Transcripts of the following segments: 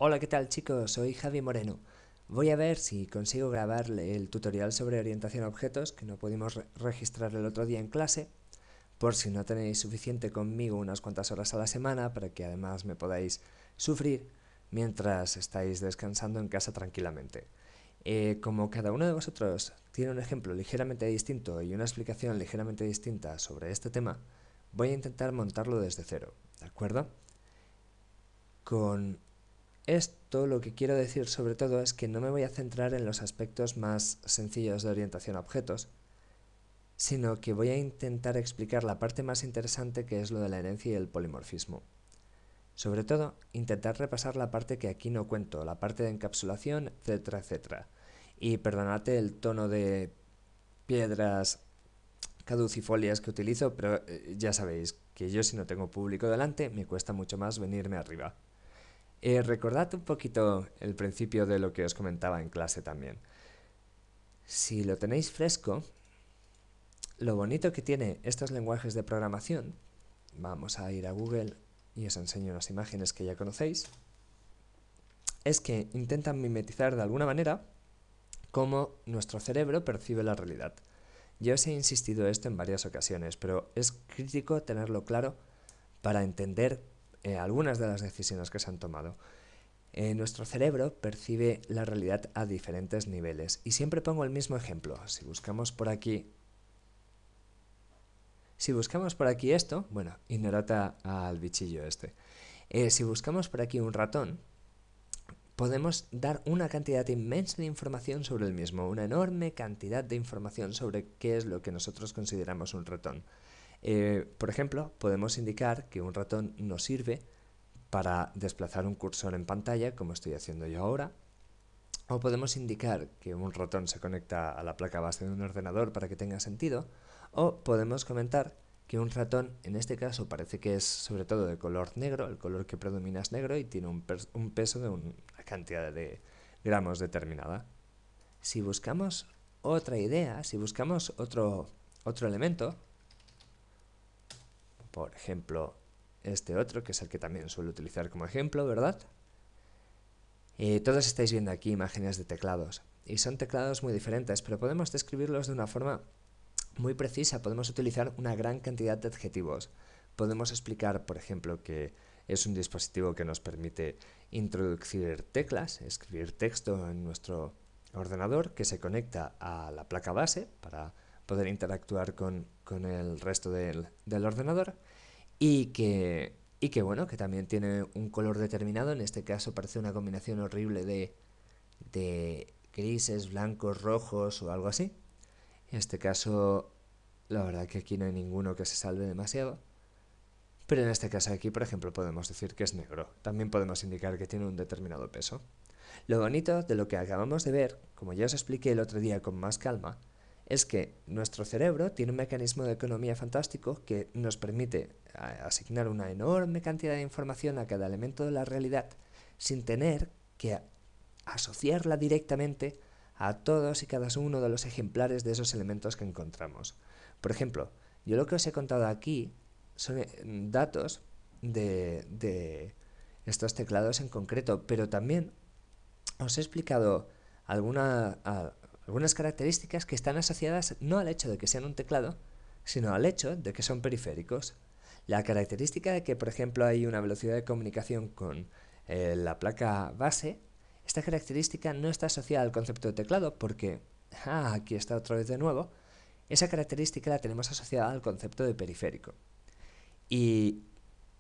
Hola, ¿qué tal chicos? Soy Javi Moreno. Voy a ver si consigo grabar el tutorial sobre orientación a objetos que no pudimos registrar el otro día en clase, por si no tenéis suficiente conmigo unas cuantas horas a la semana para que además me podáis sufrir mientras estáis descansando en casa tranquilamente. Como cada uno de vosotros tiene un ejemplo ligeramente distinto y una explicación ligeramente distinta sobre este tema, voy a intentar montarlo desde cero, ¿de acuerdo? Con esto lo que quiero decir sobre todo es que no me voy a centrar en los aspectos más sencillos de orientación a objetos, sino que voy a intentar explicar la parte más interesante, que es lo de la herencia y el polimorfismo. Sobre todo, intentar repasar la parte que aquí no cuento, la parte de encapsulación, etcétera, etcétera. Y perdonad el tono de piedras caducifolias que utilizo, pero ya sabéis que yo, si no tengo público delante, me cuesta mucho más venirme arriba. Recordad un poquito el principio de lo que os comentaba en clase también. Si lo tenéis fresco, lo bonito que tiene estos lenguajes de programación, vamos a ir a Google y os enseño unas imágenes que ya conocéis, es que intentan mimetizar de alguna manera cómo nuestro cerebro percibe la realidad. Yo os he insistido esto en varias ocasiones, pero es crítico tenerlo claro para entender algunas de las decisiones que se han tomado. Nuestro cerebro percibe la realidad a diferentes niveles. Y siempre pongo el mismo ejemplo. Si buscamos por aquí esto, bueno, ignorad al bichillo este. Si buscamos por aquí un ratón, podemos dar una cantidad inmensa de información sobre el mismo, una enorme cantidad de información sobre qué es lo que nosotros consideramos un ratón. Por ejemplo, podemos indicar que un ratón nos sirve para desplazar un cursor en pantalla, como estoy haciendo yo ahora, o podemos indicar que un ratón se conecta a la placa base de un ordenador para que tenga sentido, o podemos comentar que un ratón, en este caso, parece que es sobre todo de color negro, el color que predomina es negro y tiene un peso de una cantidad de gramos determinada. Si buscamos otra idea, si buscamos otro elemento, por ejemplo, este otro, que es el que también suelo utilizar como ejemplo, ¿verdad? Todos estáis viendo aquí imágenes de teclados, y son teclados muy diferentes, pero podemos describirlos de una forma muy precisa. Podemos utilizar una gran cantidad de adjetivos. Podemos explicar, por ejemplo, que es un dispositivo que nos permite introducir teclas, escribir texto en nuestro ordenador, que se conecta a la placa base para poder interactuar con el resto del ordenador, y que bueno, que también tiene un color determinado. En este caso parece una combinación horrible de grises, blancos, rojos o algo así. En este caso, la verdad que aquí no hay ninguno que se salve demasiado. Pero en este caso aquí, por ejemplo, podemos decir que es negro. También podemos indicar que tiene un determinado peso. Lo bonito de lo que acabamos de ver, como ya os expliqué el otro día con más calma, es que nuestro cerebro tiene un mecanismo de economía fantástico que nos permite asignar una enorme cantidad de información a cada elemento de la realidad sin tener que asociarla directamente a todos y cada uno de los ejemplares de esos elementos que encontramos. Por ejemplo, yo lo que os he contado aquí son datos de estos teclados en concreto, pero también os he explicado algunas características que están asociadas no al hecho de que sean un teclado, sino al hecho de que son periféricos. La característica de que, por ejemplo, hay una velocidad de comunicación con la placa base, esta característica no está asociada al concepto de teclado porque, aquí está otra vez de nuevo, esa característica la tenemos asociada al concepto de periférico. Y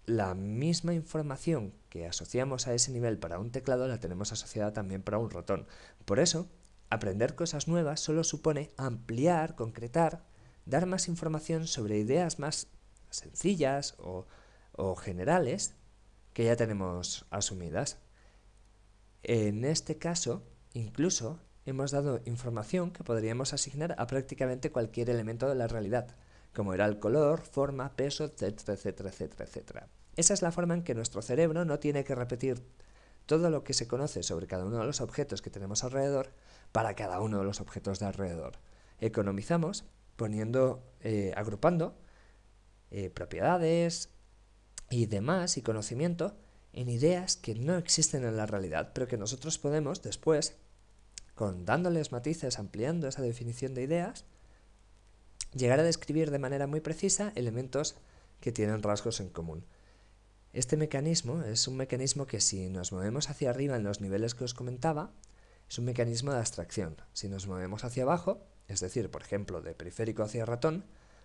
la misma información que asociamos a ese nivel para un teclado la tenemos asociada también para un ratón. Por eso, aprender cosas nuevas solo supone ampliar, concretar, dar más información sobre ideas más sencillas o generales que ya tenemos asumidas. En este caso, incluso hemos dado información que podríamos asignar a prácticamente cualquier elemento de la realidad, como era el color, forma, peso, etcétera, etcétera, etcétera, etcétera. Esa es la forma en que nuestro cerebro no tiene que repetir todo lo que se conoce sobre cada uno de los objetos que tenemos alrededor para cada uno de los objetos de alrededor. Economizamos agrupando propiedades y demás y conocimiento en ideas que no existen en la realidad, pero que nosotros podemos después, dándoles matices, ampliando esa definición de ideas, llegar a describir de manera muy precisa elementos que tienen rasgos en común. Este mecanismo es un mecanismo que, si nos movemos hacia arriba en los niveles que os comentaba, es un mecanismo de abstracción. Si nos movemos hacia abajo, es decir, por ejemplo, de periférico hacia ratón,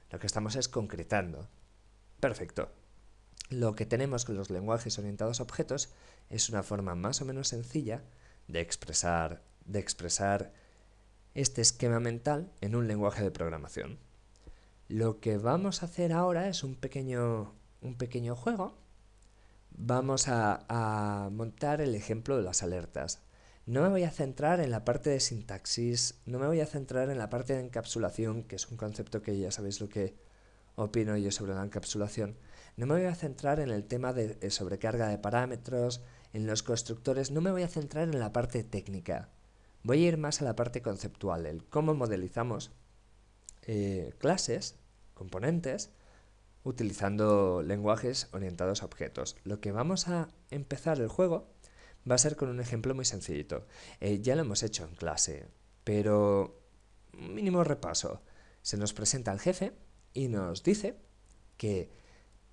lo que estamos es concretando. Perfecto. Lo que tenemos con los lenguajes orientados a objetos es una forma más o menos sencilla de expresar este esquema mental en un lenguaje de programación. Lo que vamos a hacer ahora es un pequeño juego. Vamos a montar el ejemplo de las alertas. No me voy a centrar en la parte de sintaxis, no me voy a centrar en la parte de encapsulación, que es un concepto que ya sabéis lo que opino yo sobre la encapsulación. No me voy a centrar en el tema de sobrecarga de parámetros, en los constructores, no me voy a centrar en la parte técnica. Voy a ir más a la parte conceptual, el cómo modelizamos clases, componentes, utilizando lenguajes orientados a objetos. Lo que vamos a empezar el juego va a ser con un ejemplo muy sencillito. Ya lo hemos hecho en clase, pero un mínimo repaso. Se nos presenta el jefe y nos dice que,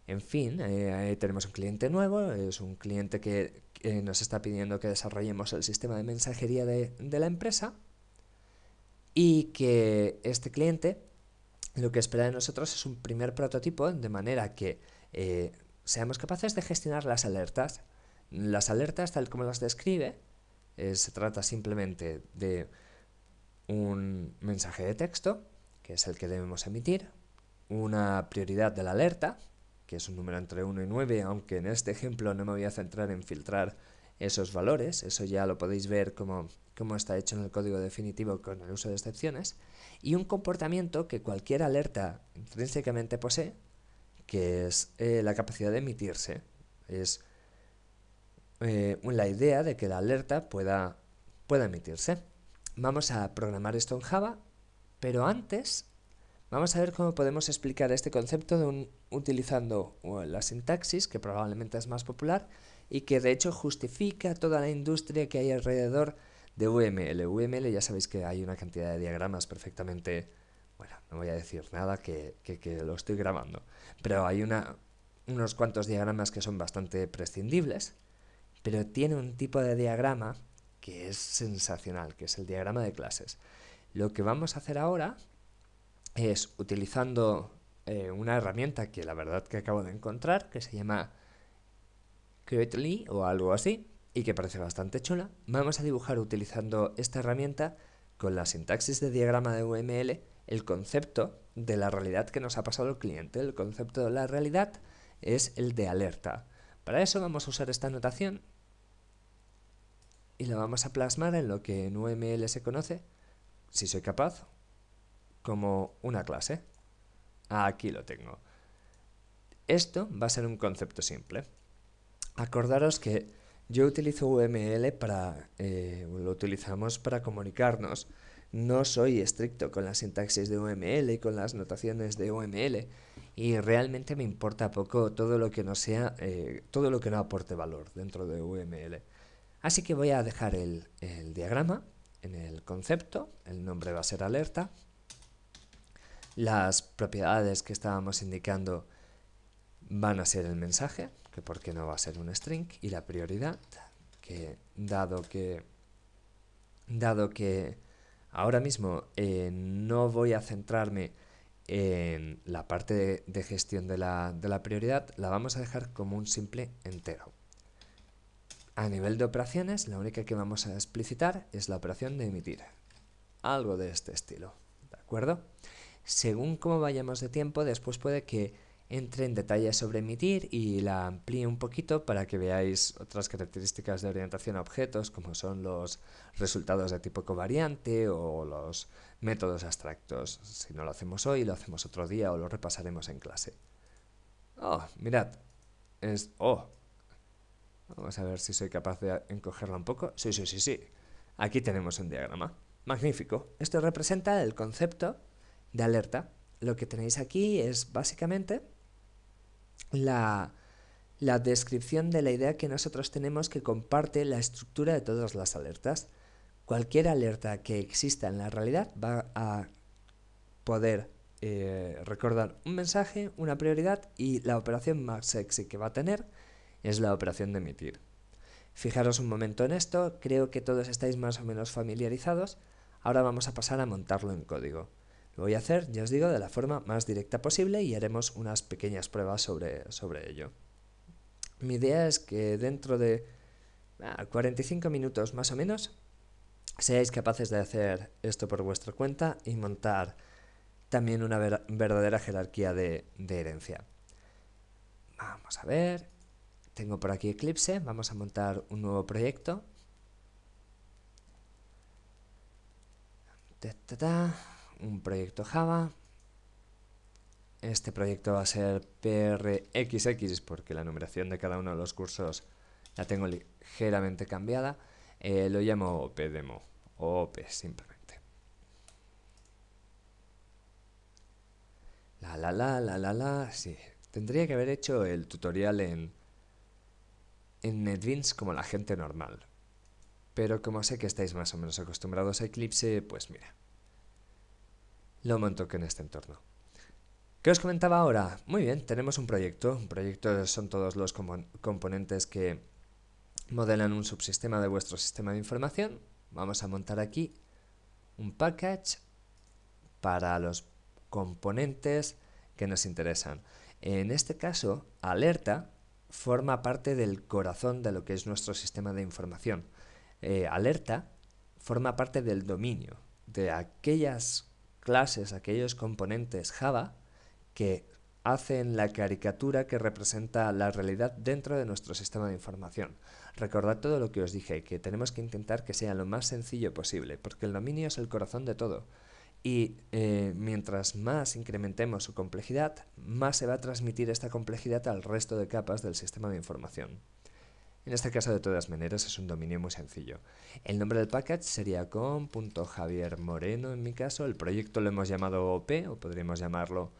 en fin, tenemos un cliente nuevo, es un cliente que nos está pidiendo que desarrollemos el sistema de mensajería de la empresa, y que este cliente lo que espera de nosotros es un primer prototipo, de manera que seamos capaces de gestionar las alertas. Las alertas, tal como las describe, se trata simplemente de un mensaje de texto, que es el que debemos emitir, una prioridad de la alerta, que es un número entre 1 y 9, aunque en este ejemplo no me voy a centrar en filtrar esos valores, eso ya lo podéis ver cómo está hecho en el código definitivo con el uso de excepciones, y un comportamiento que cualquier alerta intrínsecamente posee, que es la capacidad de emitirse. Es la idea de que la alerta pueda emitirse. Vamos a programar esto en Java, pero antes vamos a ver cómo podemos explicar este concepto utilizando la sintaxis, que probablemente es más popular y que de hecho justifica toda la industria que hay alrededor de UML. UML, ya sabéis que hay una cantidad de diagramas perfectamente... Bueno, no voy a decir nada que lo estoy grabando, pero hay unos cuantos diagramas que son bastante prescindibles, pero tiene un tipo de diagrama que es sensacional, que es el diagrama de clases. Lo que vamos a hacer ahora es, utilizando una herramienta que la verdad que acabo de encontrar, que se llama Creately o algo así, y que parece bastante chula, vamos a dibujar utilizando esta herramienta con la sintaxis de diagrama de UML el concepto de la realidad que nos ha pasado el cliente. El concepto de la realidad es el de alerta. Para eso vamos a usar esta notación y la vamos a plasmar en lo que en UML se conoce, si soy capaz, como una clase. Aquí lo tengo. Esto va a ser un concepto simple. Acordaros que yo utilizo UML lo utilizamos para comunicarnos. No soy estricto con la sintaxis de UML y con las notaciones de UML, y realmente me importa poco todo lo que no sea, todo lo que no aporte valor dentro de UML. Así que voy a dejar el diagrama en el concepto, el nombre va a ser alerta, las propiedades que estábamos indicando van a ser el mensaje, que por qué no va a ser un string, y la prioridad, que dado que ahora mismo no voy a centrarme en la parte de gestión de la prioridad, la vamos a dejar como un simple entero. A nivel de operaciones, la única que vamos a explicitar es la operación de emitir. Algo de este estilo, ¿de acuerdo? Según cómo vayamos de tiempo, después puede que entre en detalles sobre emitir y la amplíe un poquito para que veáis otras características de orientación a objetos, como son los resultados de tipo covariante o los métodos abstractos. Si no lo hacemos hoy, lo hacemos otro día o lo repasaremos en clase. Oh, mirad. Vamos a ver si soy capaz de encogerla un poco. Sí. Aquí tenemos un diagrama. Magnífico. Esto representa el concepto de alerta. Lo que tenéis aquí es básicamente la descripción de la idea que nosotros tenemos que comparte la estructura de todas las alertas. Cualquier alerta que exista en la realidad va a poder recordar un mensaje, una prioridad, y la operación más sexy que va a tener es la operación de emitir. Fijaros un momento en esto, creo que todos estáis más o menos familiarizados. Ahora vamos a pasar a montarlo en código. Lo voy a hacer, ya os digo, de la forma más directa posible y haremos unas pequeñas pruebas sobre ello. Mi idea es que dentro de 45 minutos más o menos seáis capaces de hacer esto por vuestra cuenta y montar también una verdadera jerarquía de herencia. Vamos a ver, tengo por aquí Eclipse, vamos a montar un nuevo proyecto. Un proyecto Java. Este proyecto va a ser PRXX porque la numeración de cada uno de los cursos la tengo ligeramente cambiada. Lo llamo OP-Demo o OP simplemente. Sí. Tendría que haber hecho el tutorial en NetBeans como la gente normal. Pero como sé que estáis más o menos acostumbrados a Eclipse, pues mira, lo monto en este entorno. ¿Qué os comentaba ahora? Muy bien, tenemos un proyecto. Un proyecto son todos los componentes que modelan un subsistema de vuestro sistema de información. Vamos a montar aquí un package para los componentes que nos interesan. En este caso, alerta forma parte del corazón de lo que es nuestro sistema de información. Alerta forma parte del dominio de aquellas clases, aquellos componentes Java que hacen la caricatura que representa la realidad dentro de nuestro sistema de información. Recordad todo lo que os dije, que tenemos que intentar que sea lo más sencillo posible, porque el dominio es el corazón de todo. Y mientras más incrementemos su complejidad, más se va a transmitir esta complejidad al resto de capas del sistema de información. En este caso, de todas maneras, es un dominio muy sencillo. El nombre del package sería com.javiermoreno en mi caso. El proyecto lo hemos llamado OP, o podríamos llamarlo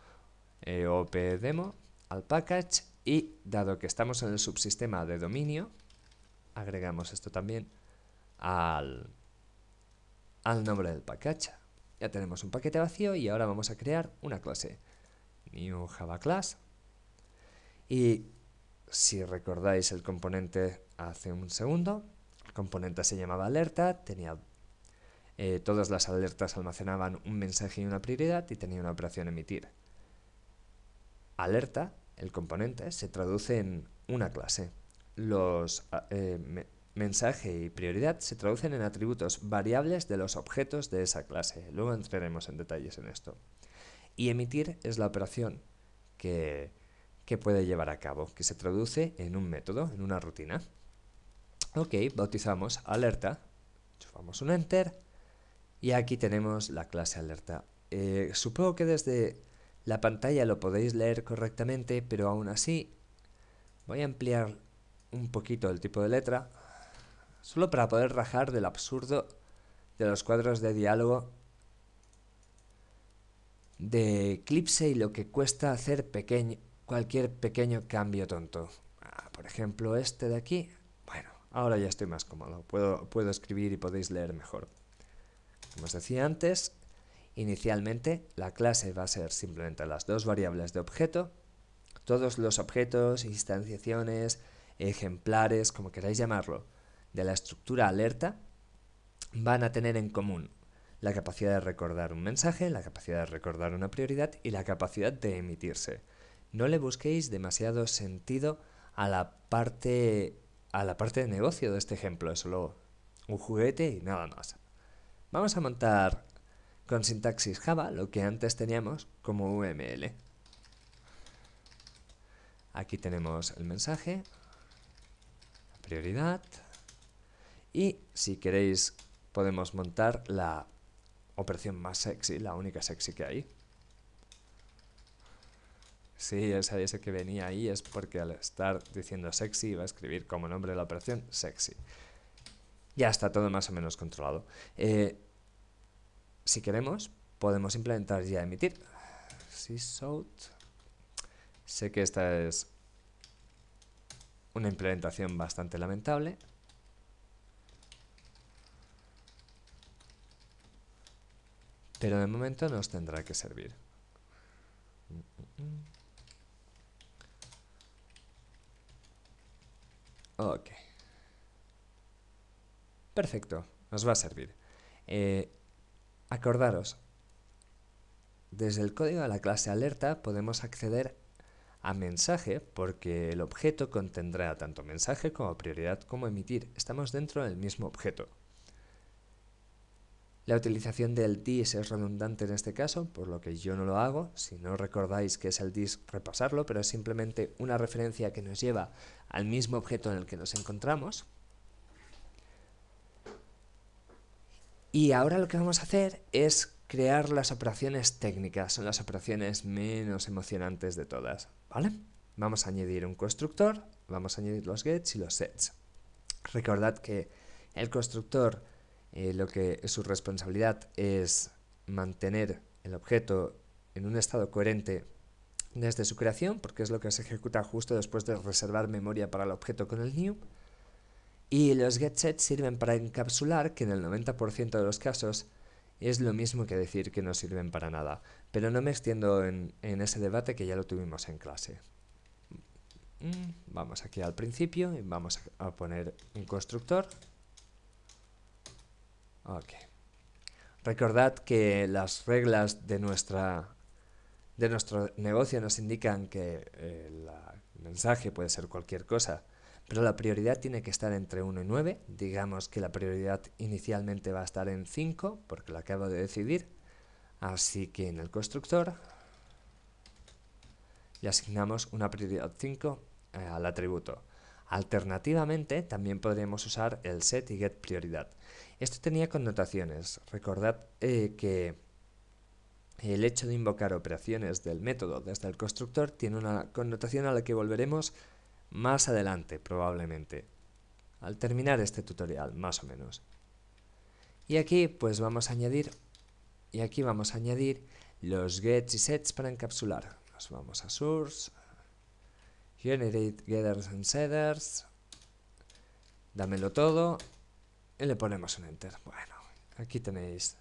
OP-Demo, al package. Y dado que estamos en el subsistema de dominio, agregamos esto también al nombre del package. Ya tenemos un paquete vacío y ahora vamos a crear una clase. New Java Class. Y si recordáis el componente hace un segundo, el componente se llamaba alerta, tenía todas las alertas almacenaban un mensaje y una prioridad y tenía una operación emitir. Alerta, el componente, se traduce en una clase. Los mensaje y prioridad se traducen en atributos variables de los objetos de esa clase. Luego entraremos en detalles en esto. Y emitir es la operación que puede llevar a cabo, que se traduce en un método, en una rutina. Ok, bautizamos alerta, chufamos un enter y aquí tenemos la clase alerta. Supongo que desde la pantalla lo podéis leer correctamente, pero aún así voy a ampliar un poquito el tipo de letra, solo para poder rajar del absurdo de los cuadros de diálogo de Eclipse y lo que cuesta hacer cualquier pequeño cambio tonto. Por ejemplo, este de aquí. Bueno, ahora ya estoy más cómodo. Puedo escribir y podéis leer mejor. Como os decía antes, inicialmente la clase va a ser simplemente las dos variables de objeto. Todos los objetos, instanciaciones, ejemplares, como queráis llamarlo, de la estructura alerta van a tener en común la capacidad de recordar un mensaje, la capacidad de recordar una prioridad y la capacidad de emitirse. No le busquéis demasiado sentido a la parte de negocio de este ejemplo, es solo un juguete y nada más. Vamos a montar con sintaxis Java lo que antes teníamos como UML. Aquí tenemos el mensaje, la prioridad y si queréis podemos montar la operación más sexy, la única sexy que hay. Sí, ese que venía ahí es porque al estar diciendo sexy iba a escribir como nombre de la operación sexy. Ya está todo más o menos controlado. Si queremos, podemos implementar ya emitir. Sysout. Sé que esta es una implementación bastante lamentable. Pero de momento nos tendrá que servir. Ok. Perfecto, nos va a servir. Acordaros, desde el código de la clase alerta podemos acceder a mensaje porque el objeto contendrá tanto mensaje como prioridad como emitir. Estamos dentro del mismo objeto. La utilización del dis es redundante en este caso, por lo que yo no lo hago. Si no recordáis qué es el dis, repasarlo, pero es simplemente una referencia que nos lleva al mismo objeto en el que nos encontramos. Y ahora lo que vamos a hacer es crear las operaciones técnicas, son las operaciones menos emocionantes de todas, ¿vale? Vamos a añadir un constructor, vamos a añadir los gets y los sets. Recordad que el constructor, lo que su responsabilidad es mantener el objeto en un estado coherente desde su creación, porque es lo que se ejecuta justo después de reservar memoria para el objeto con el new. Y los getSets sirven para encapsular, que en el 90% de los casos es lo mismo que decir que no sirven para nada. Pero no me extiendo en ese debate que ya lo tuvimos en clase. Vamos aquí al principio y vamos a poner un constructor. Ok. Recordad que las reglas de nuestro negocio nos indican que el mensaje puede ser cualquier cosa, pero la prioridad tiene que estar entre 1 y 9. Digamos que la prioridad inicialmente va a estar en 5, porque lo acabo de decidir. Así que en el constructor le asignamos una prioridad 5 al atributo. Alternativamente, también podríamos usar el set y get prioridad. Esto tenía connotaciones. Recordad que el hecho de invocar operaciones del método desde el constructor tiene una connotación a la que volveremos más adelante, probablemente, al terminar este tutorial, más o menos. Y aquí pues vamos a añadir los gets y sets para encapsular. Nos vamos a source, generate getters and setters, dámelo todo y le ponemos un enter. Bueno, aquí tenéis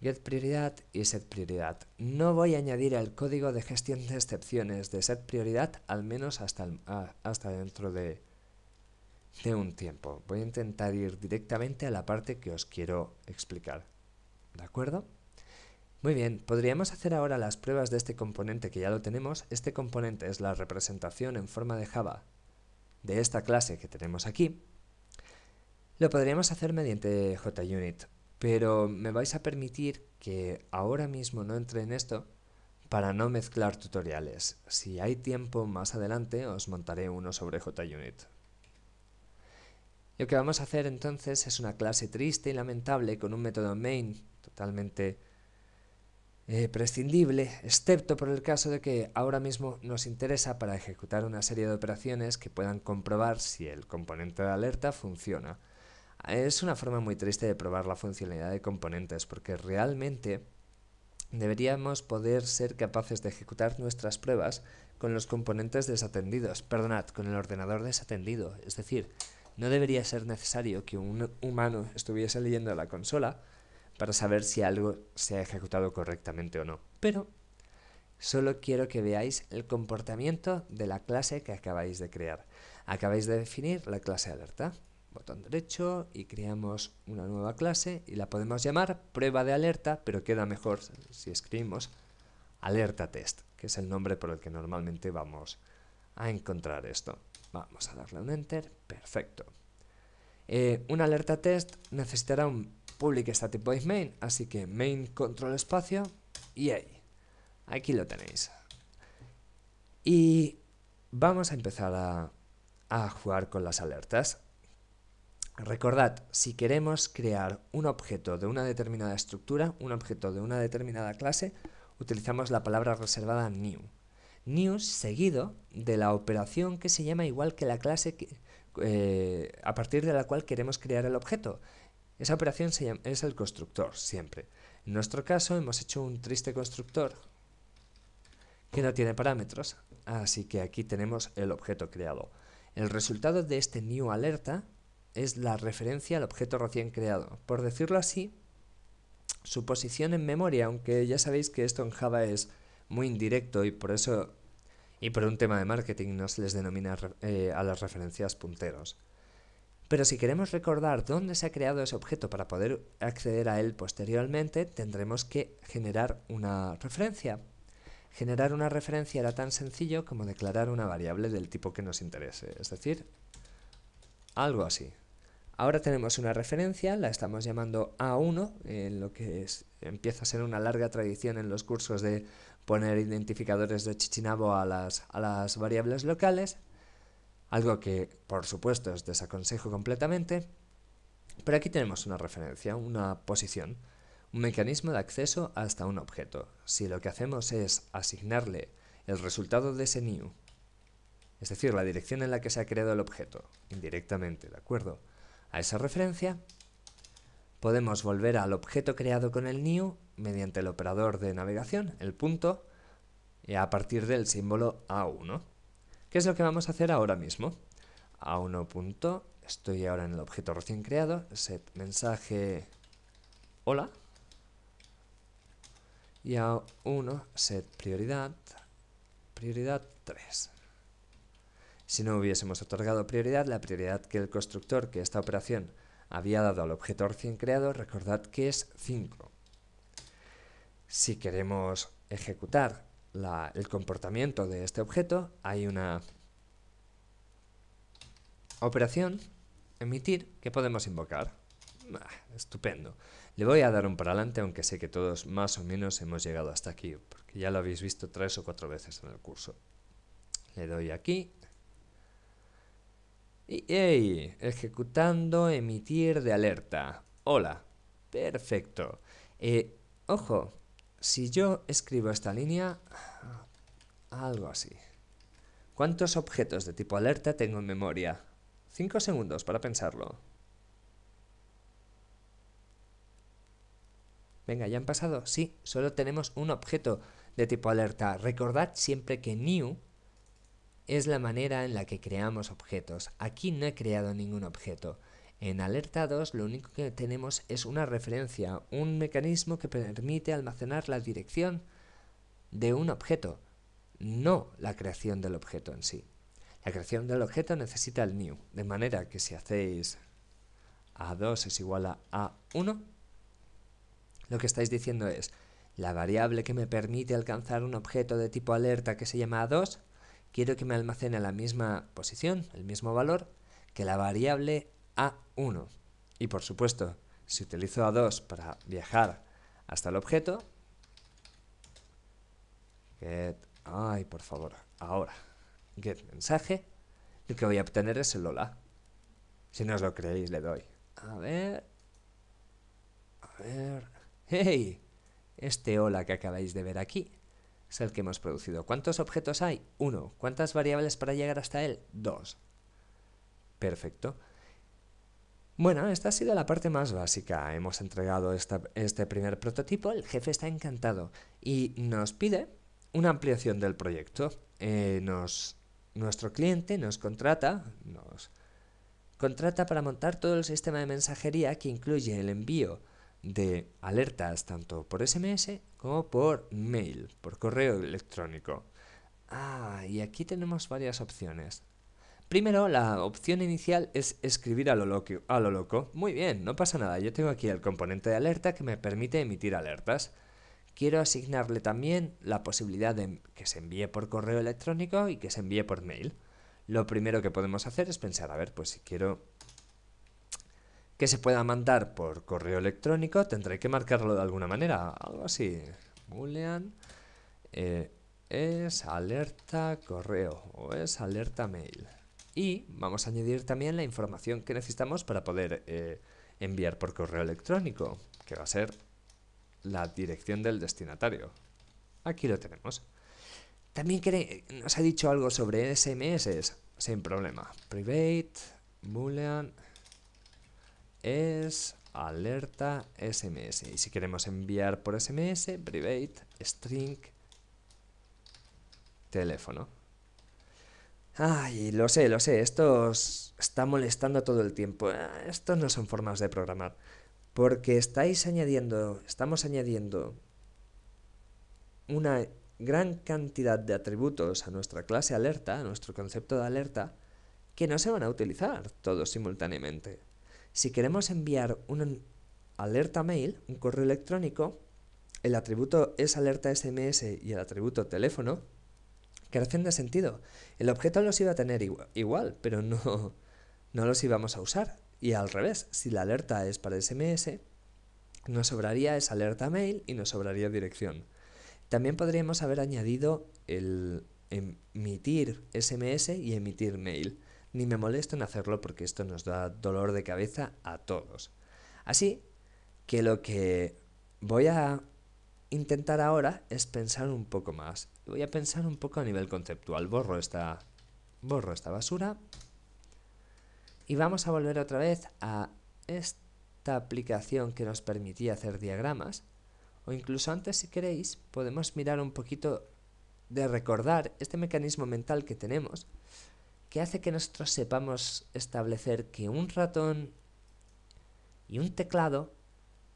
get prioridad y set prioridad. No voy a añadir el código de gestión de excepciones de set prioridad, al menos hasta dentro de un tiempo. Voy a intentar ir directamente a la parte que os quiero explicar. ¿De acuerdo? Muy bien, podríamos hacer ahora las pruebas de este componente que ya lo tenemos. Este componente es la representación en forma de Java de esta clase que tenemos aquí. Lo podríamos hacer mediante JUnit, pero me vais a permitir que ahora mismo no entre en esto para no mezclar tutoriales. Si hay tiempo más adelante os montaré uno sobre JUnit. Lo que vamos a hacer entonces es una clase triste y lamentable con un método main totalmente prescindible, excepto por el caso de que ahora mismo nos interesa para ejecutar una serie de operaciones que puedan comprobar si el componente de alerta funciona. Es una forma muy triste de probar la funcionalidad de componentes, porque realmente deberíamos poder ser capaces de ejecutar nuestras pruebas con los componentes desatendidos, perdonad, con el ordenador desatendido. Es decir, no debería ser necesario que un humano estuviese leyendo la consola para saber si algo se ha ejecutado correctamente o no. Pero solo quiero que veáis el comportamiento de la clase que acabáis de crear. Acabáis de definir la clase alerta. Botón derecho y creamos una nueva clase y la podemos llamar prueba de alerta, pero queda mejor si escribimos alerta test, que es el nombre por el que normalmente vamos a encontrar esto. Vamos a darle un enter, perfecto. Una alerta test necesitará un public static void main, así que main control espacio y ahí, aquí lo tenéis. Y vamos a empezar a jugar con las alertas. Recordad, si queremos crear un objeto de una determinada estructura, un objeto de una determinada clase, utilizamos la palabra reservada new. New seguido de la operación que se llama igual que la clase a partir de la cual queremos crear el objeto. Esa operación es el constructor, siempre. En nuestro caso hemos hecho un triste constructor que no tiene parámetros, así que aquí tenemos el objeto creado. El resultado de este new alerta es la referencia al objeto recién creado. Por decirlo así, su posición en memoria, aunque ya sabéis que esto en Java es muy indirecto y por eso, y por un tema de marketing, no se les denomina a las referencias punteros. Pero si queremos recordar dónde se ha creado ese objeto para poder acceder a él posteriormente, tendremos que generar una referencia. Generar una referencia era tan sencillo como declarar una variable del tipo que nos interese, es decir, algo así. Ahora tenemos una referencia, la estamos llamando A1, en lo que empieza a ser una larga tradición en los cursos de poner identificadores de Chichinabo a las variables locales, algo que por supuesto os desaconsejo completamente, pero aquí tenemos una referencia, una posición, un mecanismo de acceso hasta un objeto. Si lo que hacemos es asignarle el resultado de ese new, es decir, la dirección en la que se ha creado el objeto, indirectamente, ¿de acuerdo?, a esa referencia, podemos volver al objeto creado con el new mediante el operador de navegación, el punto, y a partir del símbolo A1. ¿Qué es lo que vamos a hacer ahora mismo? A1 punto, estoy ahora en el objeto recién creado, set mensaje hola, y A1 set prioridad 3. Si no hubiésemos otorgado prioridad, la prioridad que el constructor, que esta operación había dado al objeto recién creado, recordad que es 5. Si queremos ejecutar el comportamiento de este objeto, hay una operación, emitir, que podemos invocar. Estupendo. Le voy a dar un para adelante, aunque sé que todos más o menos hemos llegado hasta aquí, porque ya lo habéis visto 3 o 4 veces en el curso. Le doy aquí. Y ¡hey! Ejecutando emitir de alerta. Hola. Perfecto. Ojo, si yo escribo esta línea, algo así. ¿Cuántos objetos de tipo alerta tengo en memoria? 5 segundos para pensarlo. Venga, ¿ya han pasado? Sí, solo tenemos un objeto de tipo alerta. Recordad siempre que new es la manera en la que creamos objetos. Aquí no he creado ningún objeto. En alerta 2 lo único que tenemos es una referencia, un mecanismo que permite almacenar la dirección de un objeto, no la creación del objeto en sí. La creación del objeto necesita el new, de manera que si hacéis A2 es igual a A1, lo que estáis diciendo es, la variable que me permite alcanzar un objeto de tipo alerta que se llama A2, quiero que me almacene la misma posición, el mismo valor, que la variable A1. Y por supuesto, si utilizo A2 para viajar hasta el objeto, get, ay, por favor, ahora, get mensaje, lo que voy a obtener es el hola. Si no os lo creéis, le doy. A ver, ¡hey! Este hola que acabáis de ver aquí es el que hemos producido. ¿Cuántos objetos hay? 1. ¿Cuántas variables para llegar hasta él? 2. Perfecto. Bueno, esta ha sido la parte más básica. Hemos entregado este primer prototipo, el jefe está encantado y nos pide una ampliación del proyecto. Nuestro cliente nos contrata para montar todo el sistema de mensajería que incluye el envío de alertas tanto por SMS como por mail, por correo electrónico. Y aquí tenemos varias opciones. Primero, la opción inicial es escribir a lo loco. Muy bien, no pasa nada. Yo tengo aquí el componente de alerta que me permite emitir alertas. Quiero asignarle también la posibilidad de que se envíe por correo electrónico y que se envíe por mail. Lo primero que podemos hacer es pensar, a ver, pues si quiero que se pueda mandar por correo electrónico, tendré que marcarlo de alguna manera. Algo así. Boolean es alerta correo o es alerta mail. Y vamos a añadir también la información que necesitamos para poder enviar por correo electrónico, que va a ser la dirección del destinatario. Aquí lo tenemos. También nos ha dicho algo sobre SMS, sin problema. Private, boolean, es alerta SMS. Y si queremos enviar por SMS, private, string, teléfono. Ay, lo sé, esto os está molestando todo el tiempo. Estos no son formas de programar. Porque estamos añadiendo una gran cantidad de atributos a nuestra clase alerta, a nuestro concepto de alerta, que no se van a utilizar todos simultáneamente. Si queremos enviar un alerta mail, un correo electrónico, el atributo es alerta SMS y el atributo teléfono carecen de sentido. El objeto los iba a tener igual, pero no los íbamos a usar. Y al revés, si la alerta es para SMS, nos sobraría esa alerta mail y nos sobraría dirección. También podríamos haber añadido el emitir SMS y emitir mail. Ni me molesto en hacerlo porque esto nos da dolor de cabeza a todos. Así que lo que voy a intentar ahora es pensar un poco más. Voy a pensar un poco a nivel conceptual. Borro esta basura y vamos a volver otra vez a esta aplicación que nos permitía hacer diagramas. O incluso antes, si queréis, podemos mirar un poquito de recordar este mecanismo mental que tenemos, que hace que nosotros sepamos establecer que un ratón y un teclado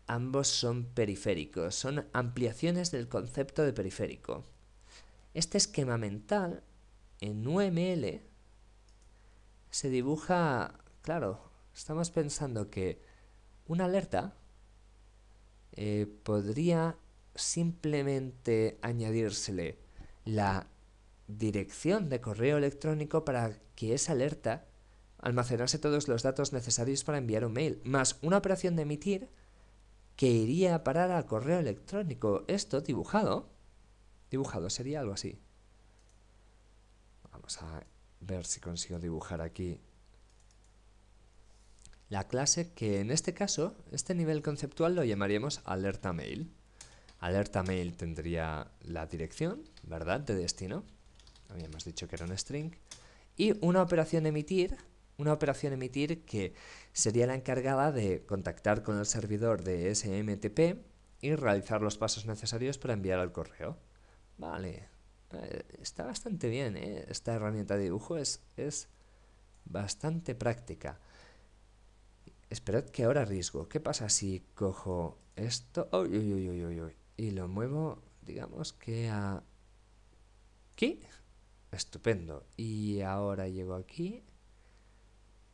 ambos son periféricos, son ampliaciones del concepto de periférico. Este esquema mental en UML se dibuja, claro, estamos pensando que una alerta podría simplemente añadírsele la dirección de correo electrónico para que esa alerta almacenase todos los datos necesarios para enviar un mail, más una operación de emitir que iría a parar al correo electrónico. Esto dibujado sería algo así. Vamos a ver si consigo dibujar aquí la clase que en este caso, este nivel conceptual lo llamaríamos alerta mail. Alerta mail tendría la dirección, ¿verdad?, de destino. Habíamos dicho que era un string. Y una operación emitir que sería la encargada de contactar con el servidor de SMTP y realizar los pasos necesarios para enviar el correo. Vale, está bastante bien, ¿eh? Esta herramienta de dibujo es bastante práctica. Esperad que ahora arriesgo. ¿Qué pasa si cojo esto y lo muevo, digamos que aquí? Estupendo. Y ahora llego aquí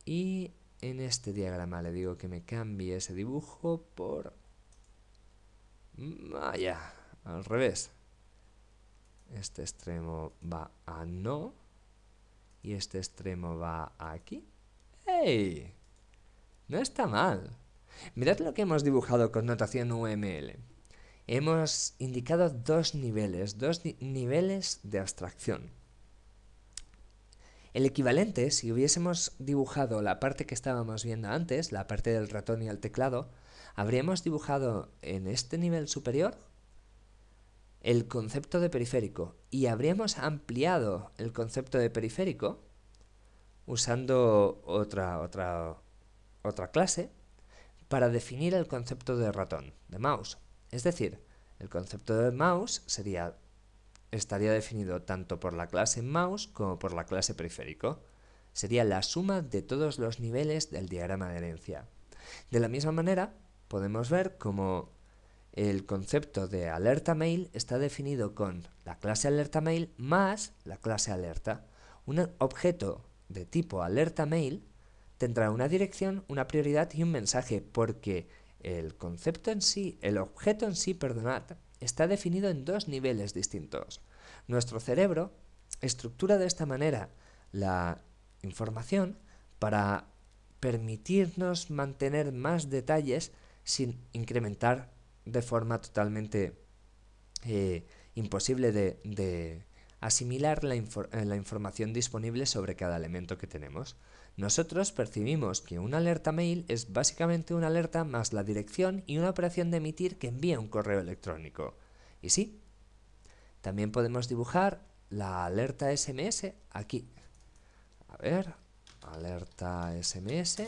y en este diagrama le digo que me cambie ese dibujo por... Vaya, al revés. Este extremo va a no y este extremo va aquí. ¡Ey! No está mal. Mirad lo que hemos dibujado con notación UML. Hemos indicado dos niveles de abstracción. El equivalente, si hubiésemos dibujado la parte que estábamos viendo antes, la parte del ratón y el teclado, habríamos dibujado en este nivel superior el concepto de periférico y habríamos ampliado el concepto de periférico usando otra clase para definir el concepto de ratón, de mouse. Es decir, el concepto de mouse estaría definido tanto por la clase mouse como por la clase periférico. Sería la suma de todos los niveles del diagrama de herencia. De la misma manera, podemos ver cómo el concepto de alerta mail está definido con la clase alerta mail más la clase alerta. Un objeto de tipo alerta mail tendrá una dirección, una prioridad y un mensaje, porque el objeto en sí, está definido en dos niveles distintos. Nuestro cerebro estructura de esta manera la información para permitirnos mantener más detalles sin incrementar de forma totalmente imposible de asimilar la información disponible sobre cada elemento que tenemos. Nosotros percibimos que una alerta mail es básicamente una alerta más la dirección y una operación de emitir que envía un correo electrónico. Y sí, también podemos dibujar la alerta SMS aquí. A ver, alerta SMS.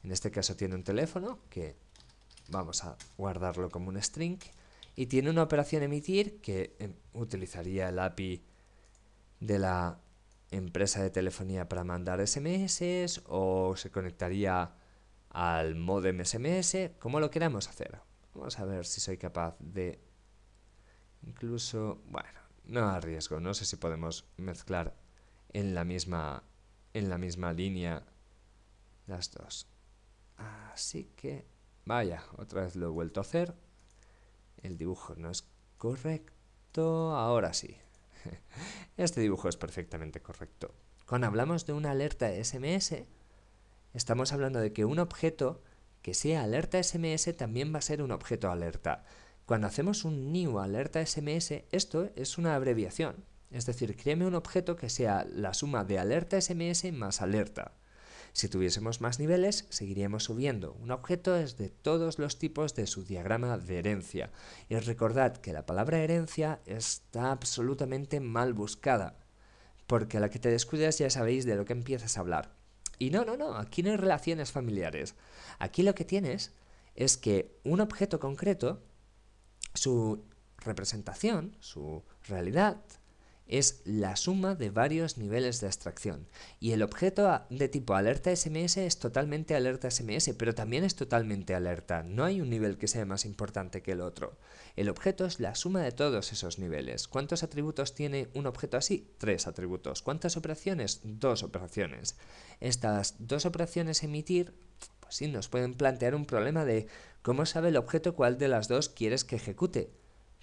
En este caso tiene un teléfono que vamos a guardarlo como un string y tiene una operación emitir que utilizaría el API de la empresa de telefonía para mandar SMS o se conectaría al módem SMS, como lo queramos hacer. Vamos a ver si soy capaz de incluso, bueno, no arriesgo, no sé si podemos mezclar en la misma línea las dos. Así que, vaya, otra vez lo he vuelto a hacer. El dibujo no es correcto, ahora sí. Este dibujo es perfectamente correcto. Cuando hablamos de una alerta SMS, estamos hablando de que un objeto que sea alerta SMS también va a ser un objeto alerta. Cuando hacemos un new alerta SMS, esto es una abreviación. Es decir, créeme un objeto que sea la suma de alerta SMS más alerta. Si tuviésemos más niveles, seguiríamos subiendo. Un objeto es de todos los tipos de su diagrama de herencia. Y recordad que la palabra herencia está absolutamente mal buscada, porque a la que te descuidas ya sabéis de lo que empiezas a hablar. Y no, aquí no hay relaciones familiares. Aquí lo que tienes es que un objeto concreto, su representación, su realidad, es la suma de varios niveles de abstracción. Y el objeto de tipo alerta SMS es totalmente alerta SMS, pero también es totalmente alerta. No hay un nivel que sea más importante que el otro. El objeto es la suma de todos esos niveles. ¿Cuántos atributos tiene un objeto así? 3 atributos. ¿Cuántas operaciones? 2 operaciones. Estas 2 operaciones emitir, pues sí, nos pueden plantear un problema de cómo sabe el objeto cuál de las dos quieres que ejecute.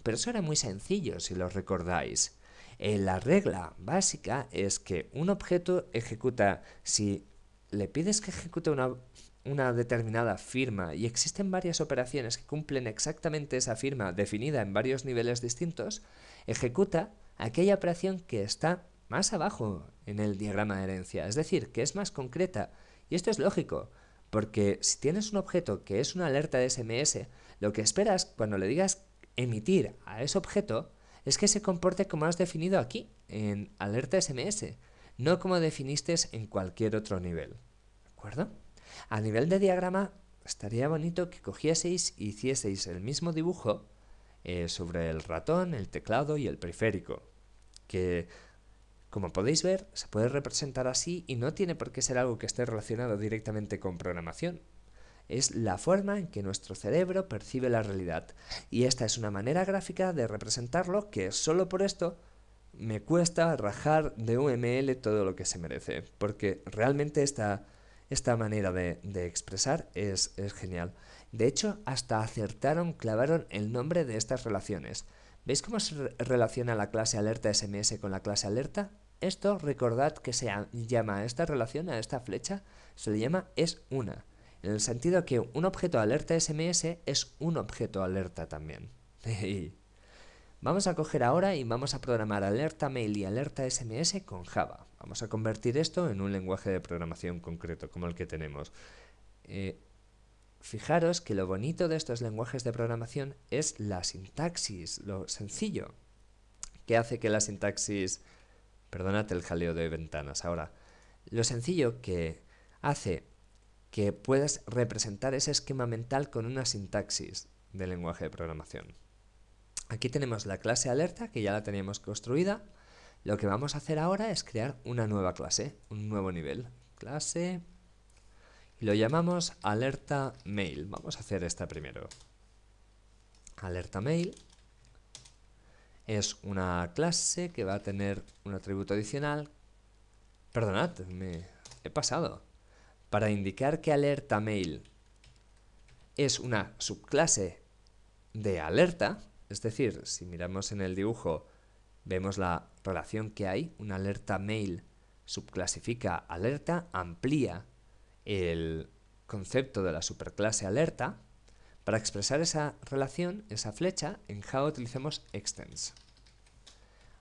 Pero eso era muy sencillo, si lo recordáis. La regla básica es que un objeto ejecuta, si le pides que ejecute una determinada firma y existen varias operaciones que cumplen exactamente esa firma definida en varios niveles distintos, ejecuta aquella operación que está más abajo en el diagrama de herencia, es decir, que es más concreta. Y esto es lógico, porque si tienes un objeto que es una alerta de SMS, lo que esperas cuando le digas emitir a ese objeto es que se comporte como has definido aquí, en alerta SMS, no como definiste en cualquier otro nivel. ¿De acuerdo? A nivel de diagrama, estaría bonito que cogieseis e hicieseis el mismo dibujo sobre el ratón, el teclado y el periférico, que, como podéis ver, se puede representar así y no tiene por qué ser algo que esté relacionado directamente con programación. Es la forma en que nuestro cerebro percibe la realidad. Y esta es una manera gráfica de representarlo que solo por esto me cuesta rajar de UML todo lo que se merece. Porque realmente esta manera de expresar es genial. De hecho, hasta acertaron, clavaron el nombre de estas relaciones. ¿Veis cómo se relaciona la clase alerta SMS con la clase alerta? Esto, recordad que se llama a esta relación, a esta flecha, se le llama es una. En el sentido que un objeto alerta SMS es un objeto alerta también. Vamos a coger ahora y vamos a programar alerta mail y alerta SMS con Java. Vamos a convertir esto en un lenguaje de programación concreto, como el que tenemos. Fijaros que lo bonito de estos lenguajes de programación es la sintaxis, lo sencillo que hace que la sintaxis... Perdonad el jaleo de ventanas ahora. Lo sencillo que hace que puedas representar ese esquema mental con una sintaxis de lenguaje de programación. Aquí tenemos la clase alerta, que ya la teníamos construida. Lo que vamos a hacer ahora es crear una nueva clase, un nuevo nivel. Clase... y lo llamamos alerta mail. Vamos a hacer esta primero. Alerta mail es una clase que va a tener un atributo adicional. Perdonad, me he pasado. Para indicar que alerta mail es una subclase de alerta, es decir, si miramos en el dibujo vemos la relación que hay, una alerta mail subclasifica alerta, amplía el concepto de la superclase alerta. Para expresar esa relación, esa flecha, en Java utilizamos extends.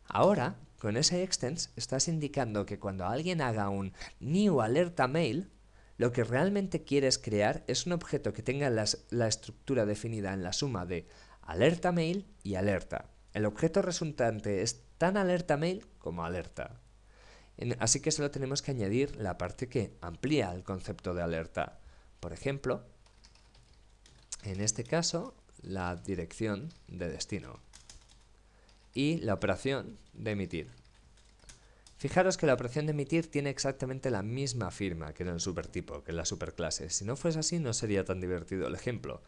Ahora, con ese extends, estás indicando que cuando alguien haga un new alerta mail, lo que realmente quieres crear es un objeto que tenga la estructura definida en la suma de alerta mail y alerta. El objeto resultante es tan alerta mail como alerta. Así que solo tenemos que añadir la parte que amplía el concepto de alerta. Por ejemplo, en este caso, la dirección de destino y la operación de emitir. Fijaros que la operación de emitir tiene exactamente la misma firma que en el supertipo, que en la superclase. Si no fuese así, no sería tan divertido el ejemplo.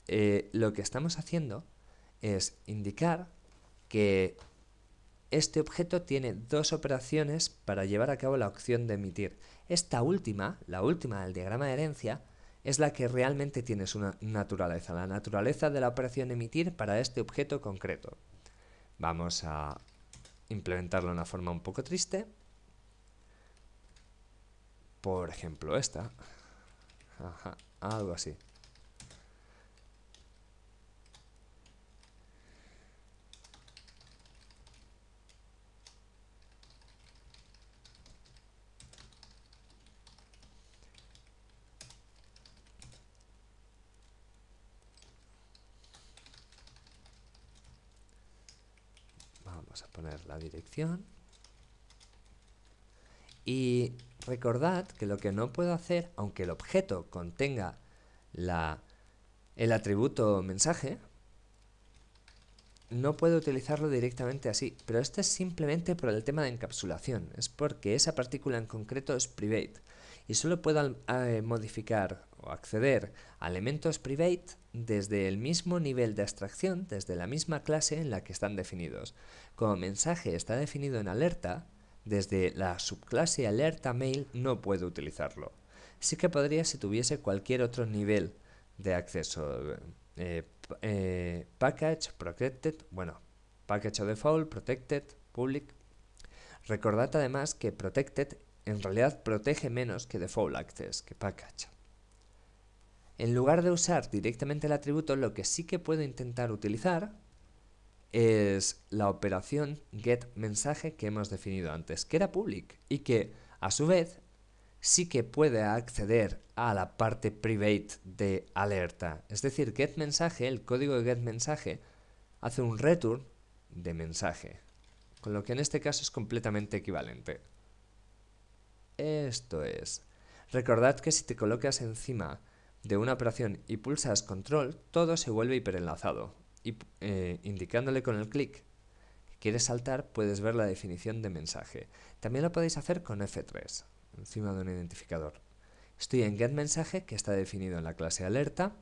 Lo que estamos haciendo es indicar que este objeto tiene dos operaciones para llevar a cabo la opción de emitir. Esta última, la última del diagrama de herencia, es la que realmente tiene su naturaleza, la naturaleza de la operación emitir para este objeto concreto. Vamos a implementarlo de una forma un poco triste. Por ejemplo, esta. Ajá, algo así. Vamos a poner la dirección. Y recordad que lo que no puedo hacer, aunque el objeto contenga el atributo mensaje, no puedo utilizarlo directamente así, pero esto es simplemente por el tema de encapsulación, es porque esa partícula en concreto es private y solo puedo modificar o acceder a elementos private desde el mismo nivel de abstracción, desde la misma clase en la que están definidos. Como mensaje está definido en alerta, desde la subclase alerta mail no puedo utilizarlo. Sí que podría si tuviese cualquier otro nivel de acceso. Package, protected, bueno, package o default, protected, public. Recordad además que protected en realidad protege menos que default access, que package. En lugar de usar directamente el atributo, lo que sí que puedo intentar utilizar es la operación getMensaje que hemos definido antes, que era public y que a su vez sí que puede acceder a la parte private de alerta. Es decir, getMensaje, el código de getMensaje, hace un return de mensaje, con lo que en este caso es completamente equivalente. Esto es. Recordad que si te colocas encima de una operación y pulsas control, todo se vuelve hiperenlazado. Y indicándole con el clic que quieres saltar, puedes ver la definición de mensaje. También lo podéis hacer con F3, encima de un identificador. Estoy en getMensaje, que está definido en la clase alerta,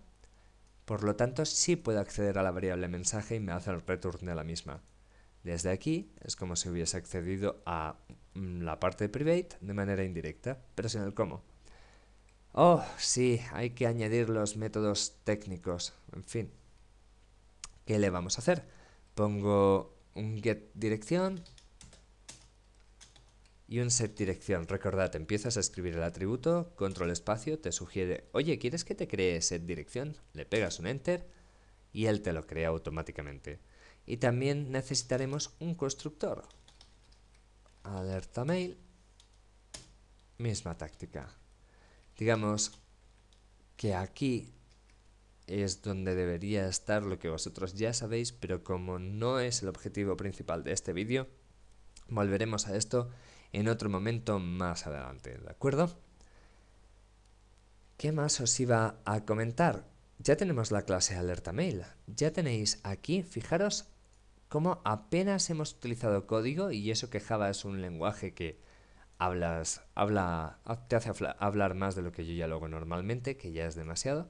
por lo tanto sí puedo acceder a la variable mensaje y me hace el return de la misma. Desde aquí es como si hubiese accedido a la parte de private de manera indirecta, pero sin el cómo. Oh, sí, hay que añadir los métodos técnicos. En fin, ¿qué le vamos a hacer? Pongo un get dirección y un set dirección. Recordad, empiezas a escribir el atributo, control espacio, te sugiere, oye, ¿quieres que te cree set dirección? Le pegas un enter y él te lo crea automáticamente. Y también necesitaremos un constructor. Alerta mail, misma táctica. Digamos que aquí es donde debería estar lo que vosotros ya sabéis, pero como no es el objetivo principal de este vídeo, volveremos a esto en otro momento más adelante, ¿de acuerdo? ¿Qué más os iba a comentar? Ya tenemos la clase alerta mail. Ya tenéis aquí, fijaros cómo apenas hemos utilizado código, y eso que Java es un lenguaje que te hace hablar más de lo que yo ya lo hago normalmente, que ya es demasiado.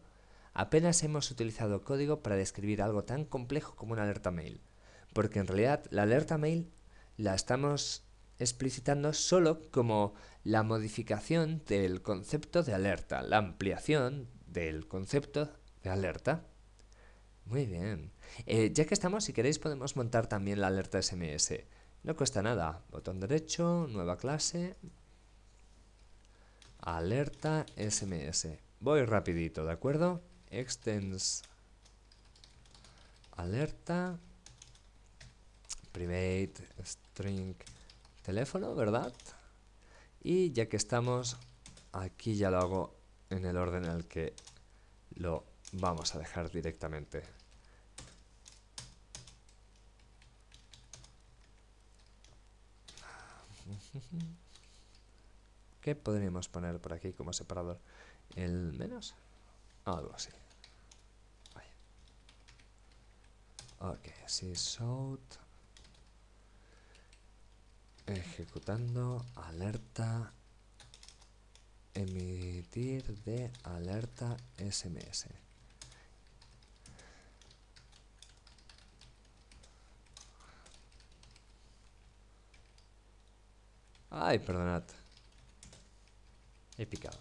Apenas hemos utilizado código para describir algo tan complejo como una alerta mail, porque en realidad la alerta mail la estamos explicitando solo como la modificación del concepto de alerta, la ampliación del concepto de alerta. Muy bien. Ya que estamos, si queréis podemos montar también la alerta SMS. No cuesta nada. Botón derecho, nueva clase, alerta SMS. Voy rapidito, ¿de acuerdo? Extends alerta private string teléfono, ¿verdad? Y ya que estamos, aquí ya lo hago en el orden en el que lo vamos a dejar directamente. ¿Qué podríamos poner por aquí como separador? ¿El menos? Algo así. Vaya. Ok, así, shout. ejecutando alerta emitir de alerta SMS. Ay, perdonad. He picado.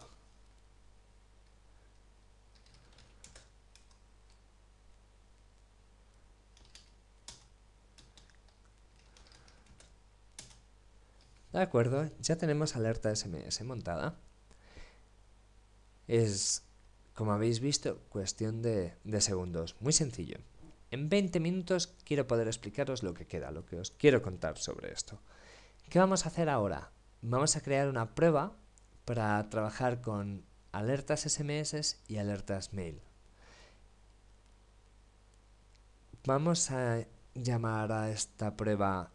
De acuerdo, ya tenemos alerta SMS montada. Es, como habéis visto, cuestión de segundos. Muy sencillo. En 20 minutos quiero poder explicaros lo que queda, lo que os quiero contar sobre esto. ¿Qué vamos a hacer ahora? Vamos a crear una prueba para trabajar con alertas SMS y alertas mail. Vamos a llamar a esta prueba...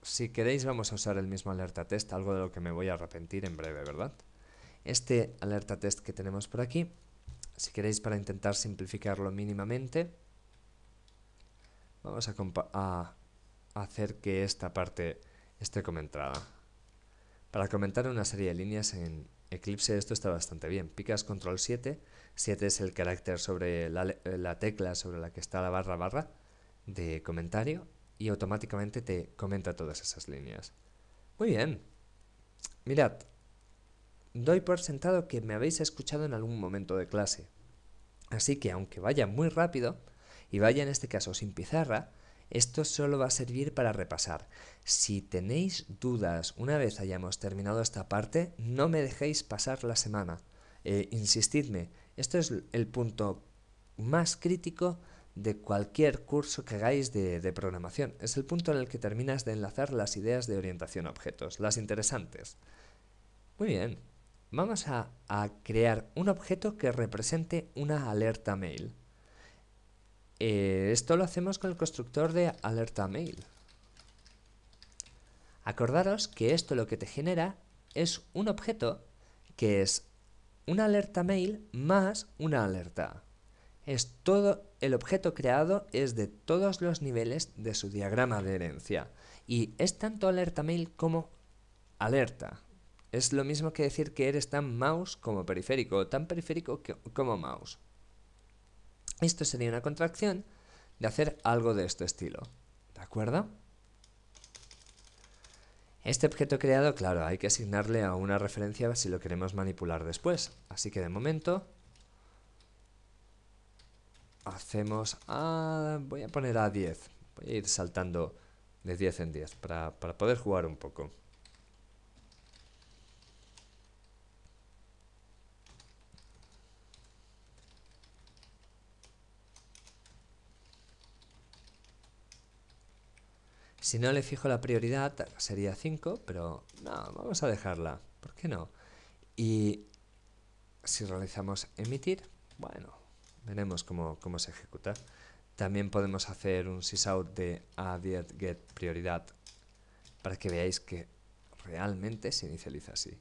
Si queréis vamos a usar el mismo alerta test, algo de lo que me voy a arrepentir en breve, ¿verdad? Este alerta test que tenemos por aquí, si queréis para intentar simplificarlo mínimamente, vamos a hacer que esta parte esté comentada. Para comentar una serie de líneas en Eclipse esto está bastante bien. Picas control 7, 7 es el carácter sobre la tecla sobre la que está la barra de comentario y automáticamente te comenta todas esas líneas. Muy bien. Mirad, doy por sentado que me habéis escuchado en algún momento de clase. Así que aunque vaya muy rápido, y vaya en este caso sin pizarra, esto solo va a servir para repasar. Si tenéis dudas una vez hayamos terminado esta parte, no me dejéis pasar la semana. Insistidme, esto es el punto más crítico de cualquier curso que hagáis de programación. Es el punto en el que terminas de enlazar las ideas de orientación a objetos, las interesantes. Muy bien, vamos a crear un objeto que represente una alerta mail. Esto lo hacemos con el constructor de alerta mail. Acordaros que esto lo que te genera es un objeto que es una alerta mail más una alerta. Es todo el objeto creado es de todos los niveles de su diagrama de herencia y es tanto alerta mail como alerta. Es lo mismo que decir que eres tan mouse como periférico o tan periférico como mouse. Esto sería una contracción de hacer algo de este estilo. ¿De acuerdo? Este objeto creado, claro, hay que asignarle a una referencia si lo queremos manipular después. Así que de momento hacemos voy a poner a 10. Voy a ir saltando de 10 en 10 para poder jugar un poco. Si no le fijo la prioridad sería 5, pero no, vamos a dejarla. ¿Por qué no? Y si realizamos emitir, bueno, veremos cómo se ejecuta. También podemos hacer un sysout de a10 get prioridad para que veáis que realmente se inicializa así.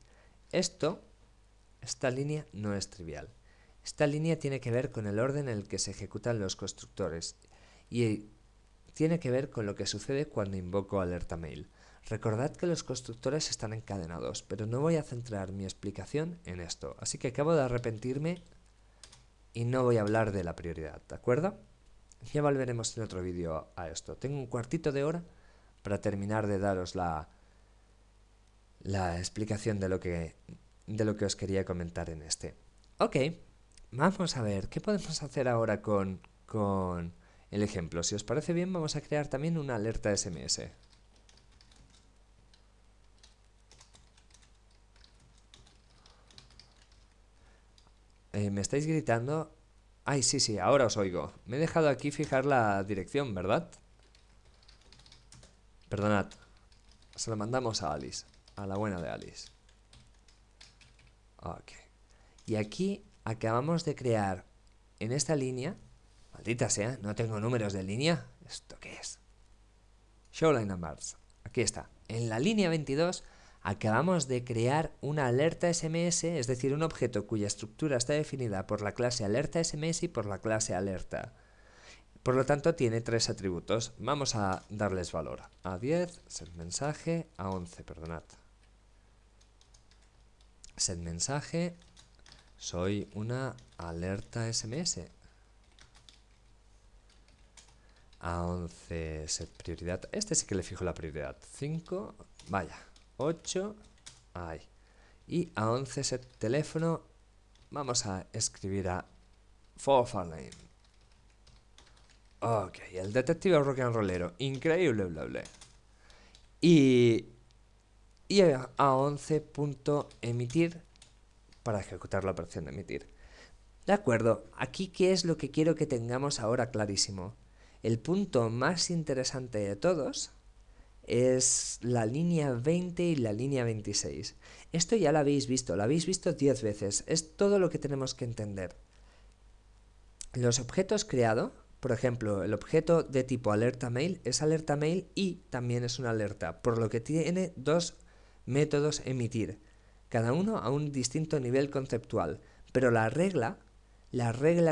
Esta línea no es trivial. Esta línea tiene que ver con el orden en el que se ejecutan los constructores y tiene que ver con lo que sucede cuando invoco alerta mail. Recordad que los constructores están encadenados, pero no voy a centrar mi explicación en esto, así que acabo de arrepentirme y no voy a hablar de la prioridad, ¿de acuerdo? Ya volveremos en otro vídeo a esto. Tengo un cuartito de hora para terminar de daros la explicación de lo que os quería comentar en este. Ok, vamos a ver, ¿qué podemos hacer ahora con el ejemplo? Si os parece bien, vamos a crear también una alerta SMS. ¿Me estáis gritando? Ay, sí, ahora os oigo. Me he dejado aquí fijar la dirección, ¿verdad? Perdonad. Se lo mandamos a Alice, a la buena de Alice. Ok. Y aquí acabamos de crear en esta línea... Maldita sea, no tengo números de línea. ¿Esto qué es? Showline numbers. Aquí está. En la línea 22 acabamos de crear una alerta SMS, es decir, un objeto cuya estructura está definida por la clase alerta SMS y por la clase alerta. Por lo tanto, tiene 3 atributos. Vamos a darles valor. A10, setMensaje, A11, perdonad. SetMensaje, soy una alerta SMS. A11, setPrioridad. Este sí que le fijo la prioridad. 5, vaya, 8, ahí. Y A11, setTeléfono, vamos a escribir a Fofarlane. Ok, el detective rock and rollero. Increíble, bla, bla. Y a 11.emitir para ejecutar la operación de emitir. De acuerdo, aquí ¿qué es lo que quiero que tengamos ahora clarísimo? El punto más interesante de todos es la línea 20 y la línea 26. Esto ya lo habéis visto 10 veces. Es todo lo que tenemos que entender. Los objetos creados, por ejemplo, el objeto de tipo alerta mail es alerta mail y también es una alerta, por lo que tiene 2 métodos emitir, cada uno a un distinto nivel conceptual, pero la regla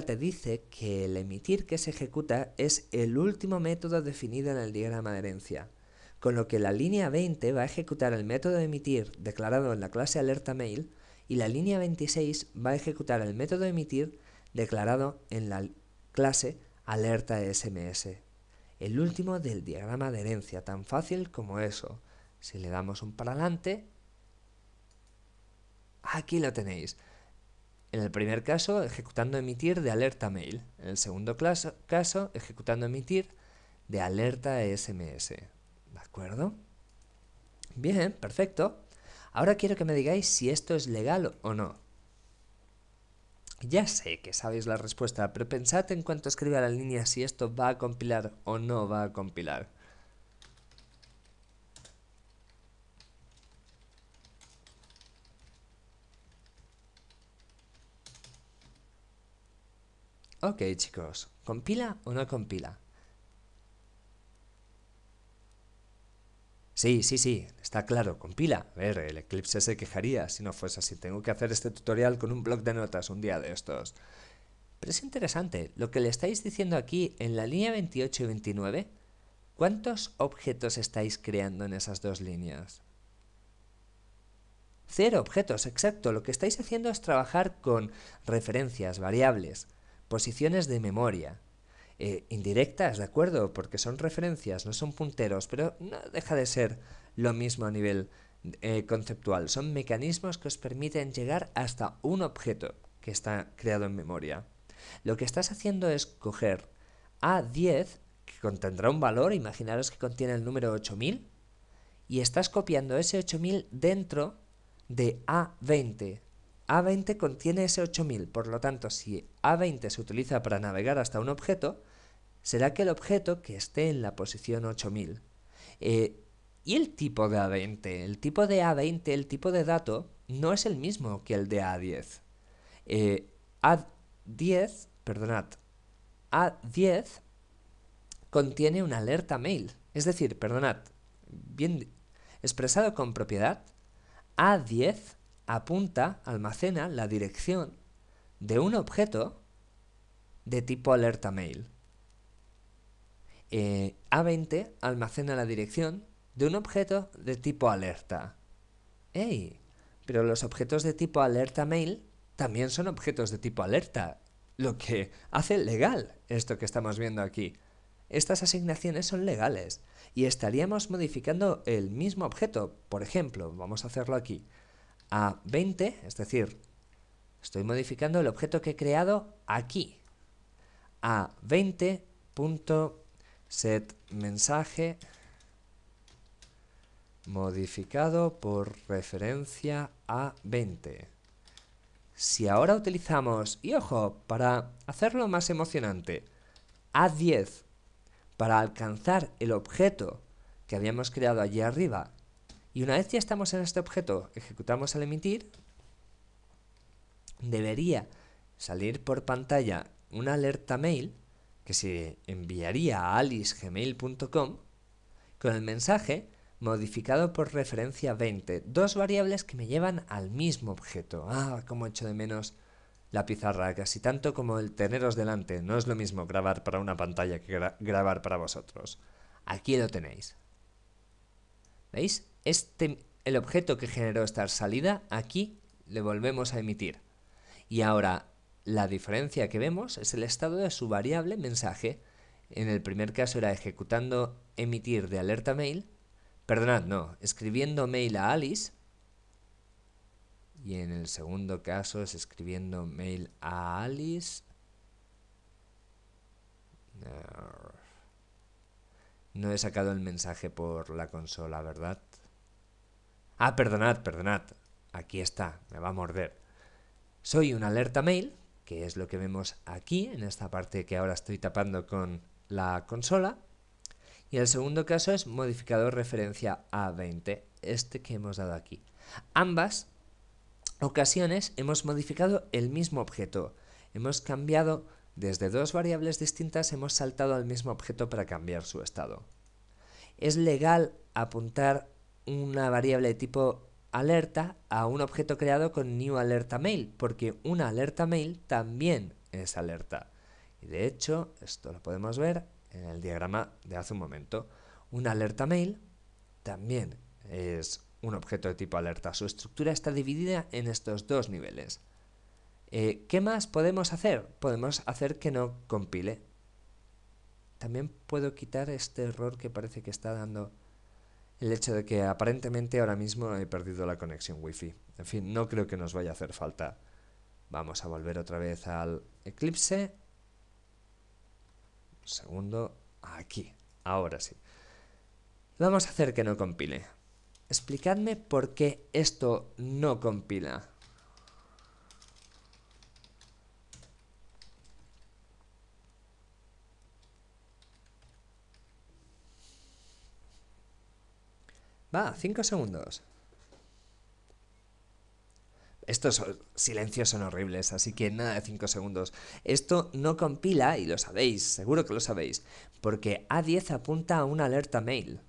te dice que el emitir que se ejecuta es el último método definido en el diagrama de herencia, con lo que la línea 20 va a ejecutar el método de emitir declarado en la clase alerta mail y la línea 26 va a ejecutar el método de emitir declarado en la clase alerta SMS. El último del diagrama de herencia, tan fácil como eso. Si le damos un para adelante, aquí lo tenéis. En el primer caso, ejecutando emitir de alerta mail. En el segundo caso, ejecutando emitir de alerta SMS. ¿De acuerdo? Bien, perfecto. Ahora quiero que me digáis si esto es legal o no. Ya sé que sabéis la respuesta, pero pensad en cuanto escriba la línea si esto va a compilar o no va a compilar. Ok, chicos, ¿compila o no compila? Sí, está claro, compila. A ver, el Eclipse se quejaría si no fuese así. Tengo que hacer este tutorial con un bloc de notas un día de estos. Pero es interesante, lo que le estáis diciendo aquí en la línea 28 y 29, ¿cuántos objetos estáis creando en esas dos líneas? 0 objetos, exacto. Lo que estáis haciendo es trabajar con referencias, variables, posiciones de memoria. Indirectas, de acuerdo, porque son referencias, no son punteros, pero no deja de ser lo mismo a nivel conceptual. Son mecanismos que os permiten llegar hasta un objeto que está creado en memoria. Lo que estás haciendo es coger A10, que contendrá un valor, imaginaros que contiene el número 8000, y estás copiando ese 8000 dentro de A20. A20 contiene ese 8000, por lo tanto, si A20 se utiliza para navegar hasta un objeto, será aquel objeto que esté en la posición 8000. ¿Y el tipo de A20? El tipo de A20, el tipo de dato, no es el mismo que el de A10. A10 contiene una alerta mail. Es decir, bien expresado con propiedad, A10 almacena la dirección de un objeto de tipo alerta mail. A20 almacena la dirección de un objeto de tipo alerta. ¡Ey! Pero los objetos de tipo alerta mail también son objetos de tipo alerta, lo que hace legal esto que estamos viendo aquí. Estas asignaciones son legales y estaríamos modificando el mismo objeto. Por ejemplo, vamos a hacerlo aquí. A20, es decir, estoy modificando el objeto que he creado aquí. A20.setMensaje modificado por referencia a 20. Si ahora utilizamos, y ojo, para hacerlo más emocionante, A10 para alcanzar el objeto que habíamos creado allí arriba, y una vez ya estamos en este objeto, ejecutamos el emitir, debería salir por pantalla una alerta mail que se enviaría a alicegmail.com con el mensaje modificado por referencia 20, dos variables que me llevan al mismo objeto. Cómo echo de menos la pizarra casi tanto como el teneros delante. No es lo mismo grabar para una pantalla que grabar para vosotros. Aquí lo tenéis. ¿Veis? El objeto que generó esta salida, aquí le volvemos a emitir. Y ahora la diferencia que vemos es el estado de su variable mensaje. En el primer caso era ejecutando emitir de alerta mail. Perdonad, no, escribiendo mail a Alice. Y en el segundo caso es escribiendo mail a Alice. No he sacado el mensaje por la consola, ¿verdad? Ah, perdonad. Aquí está, me va a morder. Soy un alerta mail, que es lo que vemos aquí, en esta parte que ahora estoy tapando con la consola. Y el segundo caso es modificador referencia A20, este que hemos dado aquí. Ambas ocasiones hemos modificado el mismo objeto. Hemos cambiado desde dos variables distintas, hemos saltado al mismo objeto para cambiar su estado. Es legal apuntar una variable de tipo alerta a un objeto creado con new alerta mail, porque una alerta mail también es alerta. Y de hecho, esto lo podemos ver en el diagrama de hace un momento. Una alerta mail también es un objeto de tipo alerta. Su estructura está dividida en estos dos niveles. ¿Qué más podemos hacer? Podemos hacer que no compile. También puedo quitar este error que parece que está dando el hecho de que aparentemente ahora mismo he perdido la conexión Wi-Fi. En fin, no creo que nos vaya a hacer falta. Vamos a volver otra vez al Eclipse. Un segundo. Aquí. Ahora sí. Vamos a hacer que no compile. Explicadme por qué esto no compila. Va, 5 segundos. Estos silencios son horribles, así que nada de 5 segundos. Esto no compila, y lo sabéis, seguro que lo sabéis, porque A10 apunta a una alerta mail.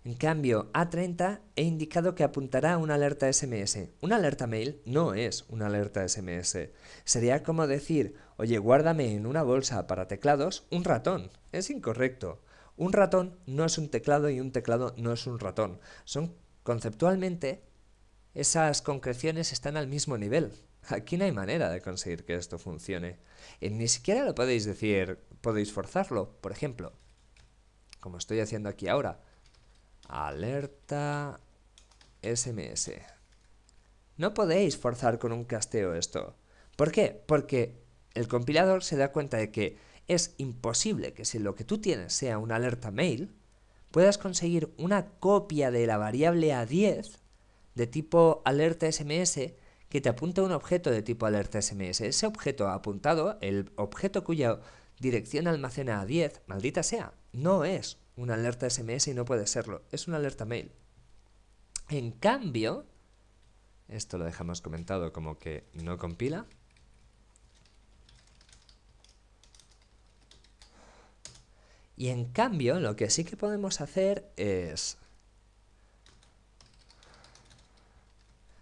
En cambio, A30 he indicado que apuntará a una alerta SMS. Una alerta mail no es una alerta SMS. Sería como decir, oye, guárdame en una bolsa para teclados un ratón. Es incorrecto. Un ratón no es un teclado y un teclado no es un ratón. Son conceptualmente, esas concreciones están al mismo nivel. Aquí no hay manera de conseguir que esto funcione. Ni siquiera lo podéis decir, podéis forzarlo. Por ejemplo, como estoy haciendo aquí ahora. Alerta SMS. No podéis forzar con un casteo esto. ¿Por qué? Porque el compilador se da cuenta de que es imposible que si lo que tú tienes sea una alerta mail, puedas conseguir una copia de la variable A10 de tipo alerta SMS que te apunta a un objeto de tipo alerta SMS. Ese objeto apuntado, el objeto cuya dirección almacena A10, maldita sea, no es una alerta SMS y no puede serlo, es una alerta mail. En cambio, esto lo dejamos comentado como que no compila. Y en cambio, lo que sí que podemos hacer es...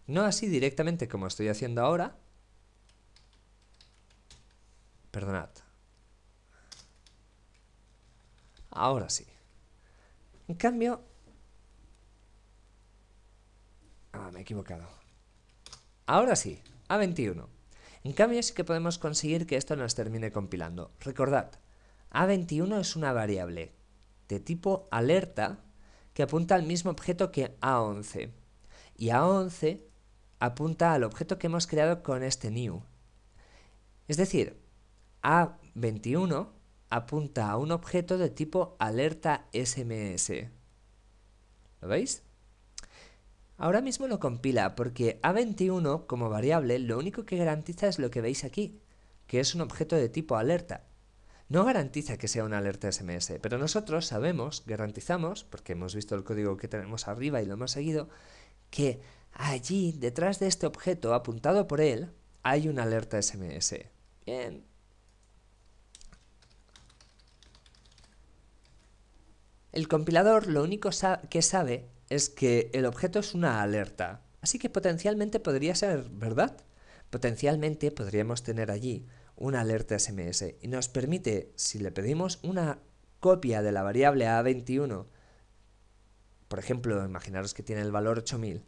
No así directamente como estoy haciendo ahora. Perdonad. Ahora sí. En cambio... me he equivocado. Ahora sí, A21. En cambio sí que podemos conseguir que esto nos termine compilando. Recordad, A21 es una variable de tipo alerta que apunta al mismo objeto que A11. Y A11 apunta al objeto que hemos creado con este new. Es decir, A21 apunta a un objeto de tipo alerta SMS. ¿Lo veis? Ahora mismo lo compila porque A21 como variable lo único que garantiza es lo que veis aquí, que es un objeto de tipo alerta. No garantiza que sea una alerta SMS, pero nosotros sabemos, garantizamos, porque hemos visto el código que tenemos arriba y lo hemos seguido, que allí, detrás de este objeto apuntado por él, hay una alerta SMS. Bien. El compilador lo único que sabe es que el objeto es una alerta, así que potencialmente podría ser verdad. Potencialmente podríamos tener allí una alerta SMS y nos permite, si le pedimos una copia de la variable A21, por ejemplo, imaginaros que tiene el valor 8000,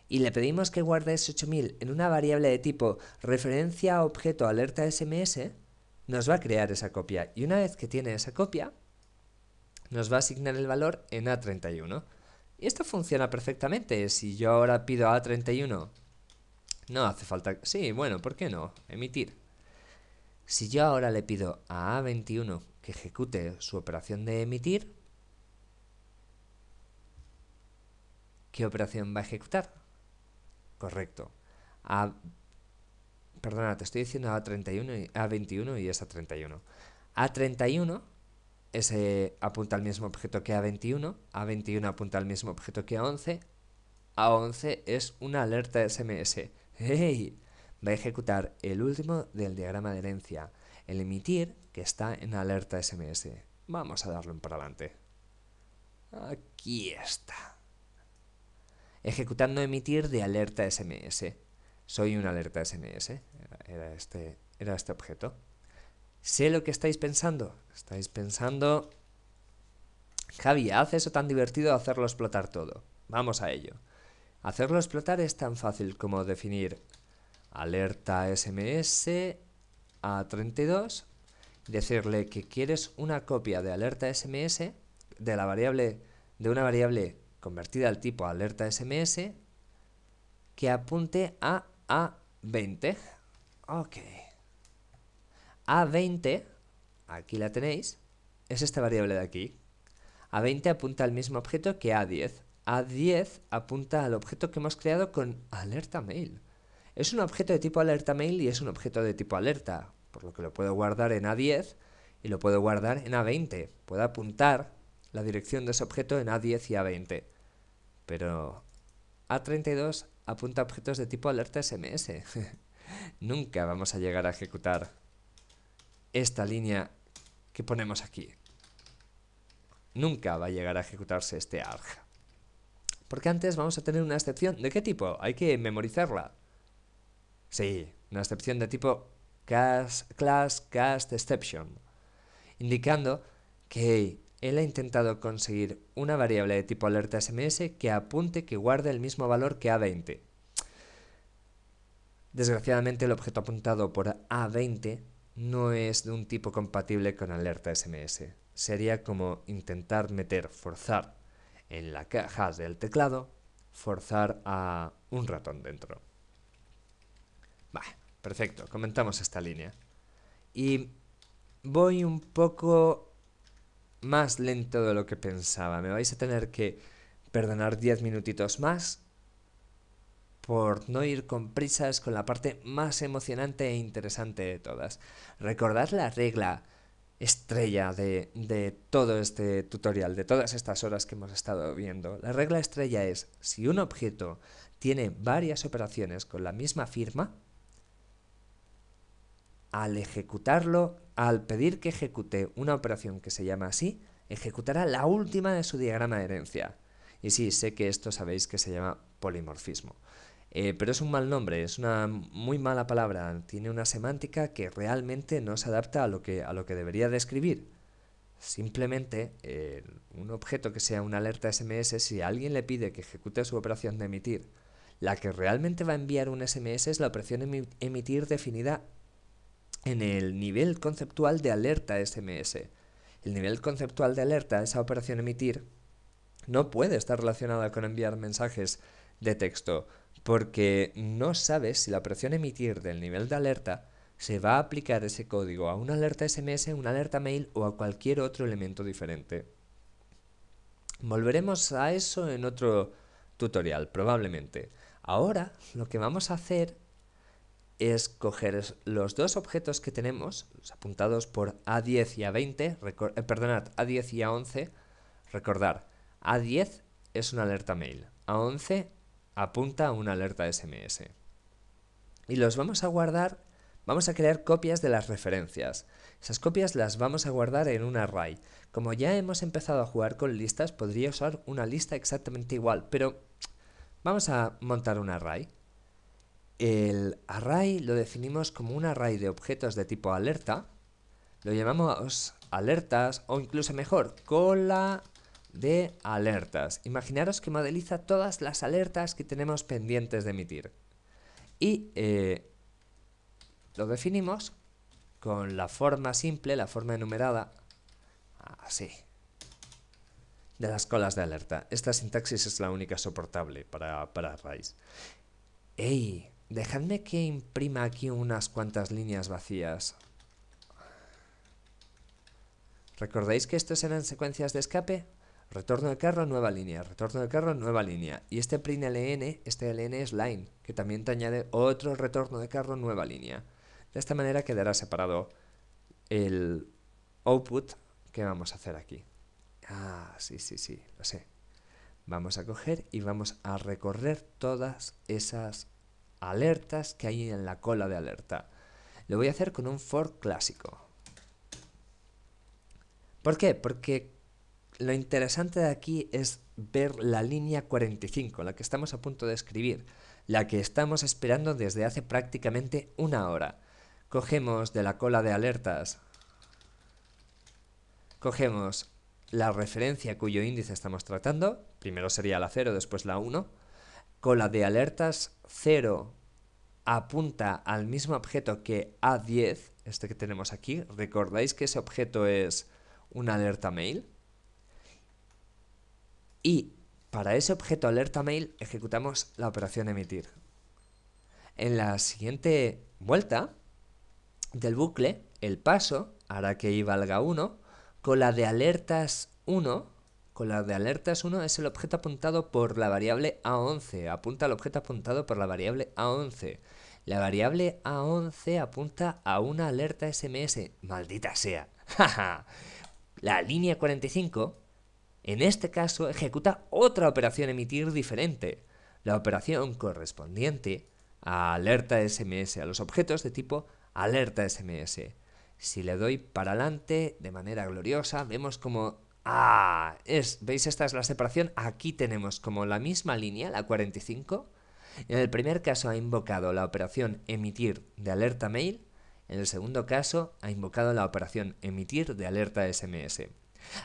y le pedimos que guarde ese 8000 en una variable de tipo referencia a objeto alerta SMS, nos va a crear esa copia. Y una vez que tiene esa copia, nos va a asignar el valor en A31. Y esto funciona perfectamente. Si yo ahora pido a A31, no hace falta... Sí, bueno, ¿por qué no? Emitir. Si yo ahora le pido a A21 que ejecute su operación de emitir, ¿qué operación va a ejecutar? Correcto. Perdona, te estoy diciendo A21 y es A31. A31 apunta al mismo objeto que A21, A21 apunta al mismo objeto que A11, A11 es una alerta SMS. ¡Hey! Va a ejecutar el último del diagrama de herencia, el emitir, que está en alerta SMS. Vamos a darlo para adelante. Aquí está. Ejecutando emitir de alerta SMS. Soy una alerta SMS. Era este objeto. Sé lo que estáis pensando. Estáis pensando... Javi, haz eso tan divertido hacerlo explotar todo. Vamos a ello. Hacerlo explotar es tan fácil como definir alerta SMS a 32, decirle que quieres una copia de alerta SMS de una variable convertida al tipo alerta SMS que apunte a A20. Ok. A20, aquí la tenéis, es esta variable de aquí. A20 apunta al mismo objeto que A10. A10 apunta al objeto que hemos creado con alerta mail. Es un objeto de tipo alerta mail y es un objeto de tipo alerta, por lo que lo puedo guardar en A10 y lo puedo guardar en A20. Puedo apuntar la dirección de ese objeto en A10 y A20. Pero A32 apunta a objetos de tipo alerta SMS. Nunca vamos a llegar a ejecutar esta línea que ponemos aquí. Nunca va a llegar a ejecutarse este arg. Porque antes vamos a tener una excepción. ¿De qué tipo? Hay que memorizarla. Sí, una excepción de tipo class cast exception, indicando que él ha intentado conseguir una variable de tipo alerta SMS que apunte que guarde el mismo valor que A20. Desgraciadamente el objeto apuntado por A20 no es de un tipo compatible con alerta SMS. Sería como intentar forzar en la caja del teclado, forzar a un ratón dentro. Perfecto, comentamos esta línea. Y voy un poco más lento de lo que pensaba. Me vais a tener que perdonar 10 minutitos más por no ir con prisas con la parte más emocionante e interesante de todas. Recordad la regla estrella de todo este tutorial, de todas estas horas que hemos estado viendo. La regla estrella es, si un objeto tiene varias operaciones con la misma firma, al ejecutarlo, al pedir que ejecute una operación que se llama así, ejecutará la última de su diagrama de herencia. Y sí, sé que esto sabéis que se llama polimorfismo. Pero es un mal nombre, es una muy mala palabra, tiene una semántica que realmente no se adapta a lo que debería describir. Simplemente, un objeto que sea una alerta SMS, si alguien le pide que ejecute su operación de emitir, la que realmente va a enviar un SMS es la operación emitir definida en el nivel conceptual de alerta SMS. El nivel conceptual de alerta, esa operación emitir, no puede estar relacionada con enviar mensajes de texto, porque no sabes si la operación emitir del nivel de alerta se va a aplicar ese código a una alerta SMS, una alerta mail o a cualquier otro elemento diferente. Volveremos a eso en otro tutorial, probablemente. Ahora lo que vamos a hacer es coger los dos objetos que tenemos, los apuntados por A10 y A20, perdonad, A10 y A11, recordar, A10 es una alerta mail, A11 apunta a una alerta SMS. Y los vamos a guardar, vamos a crear copias de las referencias. Esas copias las vamos a guardar en un array. Como ya hemos empezado a jugar con listas, podría usar una lista exactamente igual, pero vamos a montar un array. El array lo definimos como un array de objetos de tipo alerta. Lo llamamos alertas o incluso mejor, cola de alertas. Imaginaros que modeliza todas las alertas que tenemos pendientes de emitir. Y lo definimos con la forma simple, la forma enumerada, así, de las colas de alerta. Esta sintaxis es la única soportable para arrays. ¡Ey! Dejadme que imprima aquí unas cuantas líneas vacías. ¿Recordáis que estos eran secuencias de escape? Retorno de carro, nueva línea, retorno de carro, nueva línea. Y este print.ln, este ln es line, que también te añade otro retorno de carro, nueva línea. De esta manera quedará separado el output que vamos a hacer aquí. Ah, sí, lo sé. Vamos a coger y vamos a recorrer todas esas alertas que hay en la cola de alerta. Lo voy a hacer con un for clásico. ¿Por qué? Porque lo interesante de aquí es ver la línea 45, la que estamos a punto de escribir, la que estamos esperando desde hace prácticamente una hora. Cogemos de la cola de alertas, cogemos la referencia cuyo índice estamos tratando, primero sería la 0, después la 1, cola de alertas 0 apunta al mismo objeto que A10, este que tenemos aquí. ¿Recordáis que ese objeto es una alerta mail? Y para ese objeto alerta mail ejecutamos la operación emitir. En la siguiente vuelta del bucle, el paso hará que i valga 1, cola de alertas 1, cola de alertas 1 es el objeto apuntado por la variable A11, apunta al objeto apuntado por la variable A11. La variable A11 apunta a una alerta SMS, maldita sea. La línea 45, en este caso, ejecuta otra operación emitir diferente, la operación correspondiente a alerta SMS, a los objetos de tipo alerta SMS. Si le doy para adelante de manera gloriosa, vemos como... ¿veis? Esta es la separación. Aquí tenemos como la misma línea, la 45. En el primer caso ha invocado la operación emitir de alerta mail. En el segundo caso ha invocado la operación emitir de alerta SMS.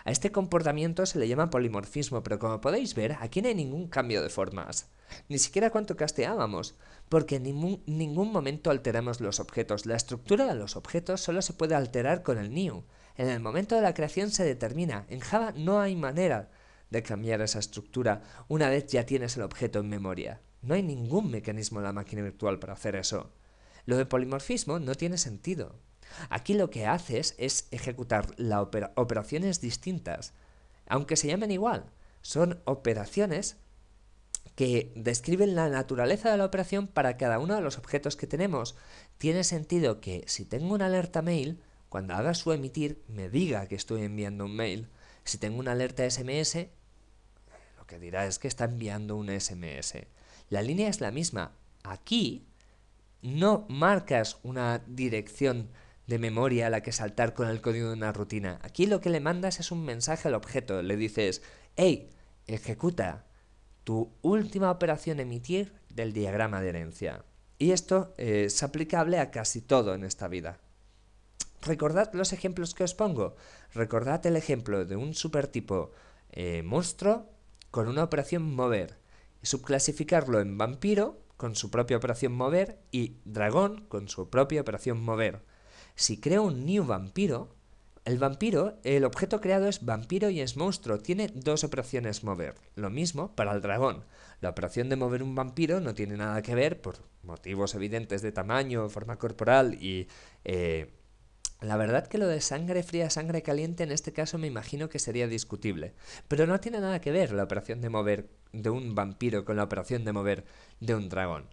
A este comportamiento se le llama polimorfismo, pero como podéis ver, aquí no hay ningún cambio de formas. Ni siquiera cuánto casteábamos, porque en ningún momento alteramos los objetos. La estructura de los objetos solo se puede alterar con el new. En el momento de la creación se determina. En Java no hay manera de cambiar esa estructura una vez ya tienes el objeto en memoria. No hay ningún mecanismo en la máquina virtual para hacer eso. Lo de polimorfismo no tiene sentido. Aquí lo que haces es ejecutar operaciones distintas, aunque se llamen igual. Son operaciones que describen la naturaleza de la operación para cada uno de los objetos que tenemos. Tiene sentido que si tengo una alerta mail, cuando haga su emitir, me diga que estoy enviando un mail. Si tengo una alerta SMS, lo que dirá es que está enviando un SMS. La línea es la misma. Aquí no marcas una dirección de memoria a la que saltar con el código de una rutina. Aquí lo que le mandas es un mensaje al objeto. Le dices, hey, ejecuta tu última operación emitir del diagrama de herencia. Y esto es aplicable a casi todo en esta vida. Recordad los ejemplos que os pongo. Recordad el ejemplo de un supertipo monstruo con una operación mover. Subclasificarlo en vampiro con su propia operación mover y dragón con su propia operación mover. Si creo un new vampiro, el objeto creado es vampiro y es monstruo, tiene dos operaciones mover. Lo mismo para el dragón. La operación de mover un vampiro no tiene nada que ver, por motivos evidentes de tamaño, forma corporal y... la verdad que lo de sangre fría, sangre caliente en este caso me imagino que sería discutible. Pero no tiene nada que ver la operación de mover de un vampiro con la operación de mover de un dragón.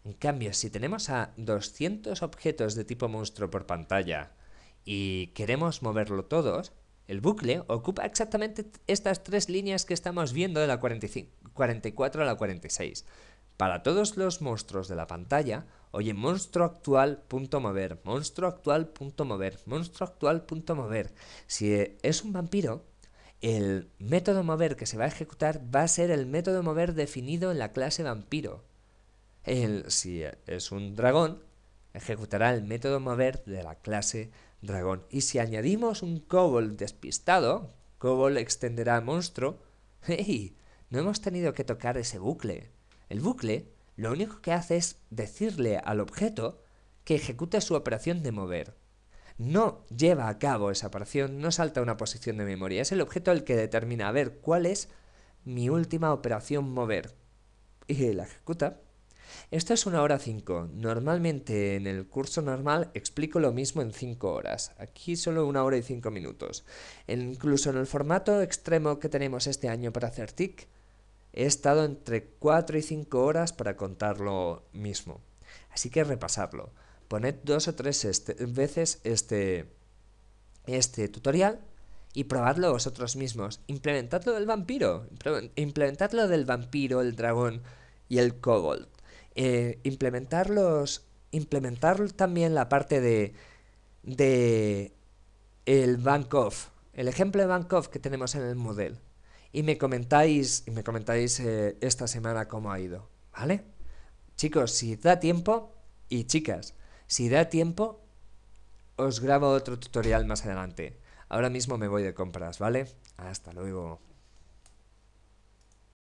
En cambio, si tenemos a 200 objetos de tipo monstruo por pantalla y queremos moverlo todos, el bucle ocupa exactamente estas tres líneas que estamos viendo de la 44 a la 46. Para todos los monstruos de la pantalla, oye, monstruoactual.mover, monstruoactual.mover, monstruoactual.mover. Si es un vampiro, el método mover que se va a ejecutar va a ser el método mover definido en la clase vampiro. Si es un dragón, ejecutará el método mover de la clase dragón. Y si añadimos un kobold despistado, kobold extenderá monstruo, ¡hey! No hemos tenido que tocar ese bucle. El bucle lo único que hace es decirle al objeto que ejecute su operación de mover. No lleva a cabo esa operación, no salta a una posición de memoria. Es el objeto el que determina, a ver, cuál es mi última operación mover. Y la ejecuta. Esto es 1 hora 5. Normalmente en el curso normal explico lo mismo en 5 horas. Aquí solo 1 hora y 5 minutos. Incluso en el formato extremo que tenemos este año para hacer TIC, he estado entre 4 y 5 horas para contar lo mismo. Así que repasarlo. Poned 2 o 3 veces este tutorial y probadlo vosotros mismos. Implementadlo del vampiro. Implementadlo del vampiro, el dragón y el kobold. Implementar también la parte de el bank of, el ejemplo de bank of que tenemos en el model. Y me comentáis esta semana cómo ha ido, ¿vale? Chicos, si da tiempo, y chicas, si da tiempo, os grabo otro tutorial más adelante. Ahora mismo me voy de compras, ¿vale? Hasta luego.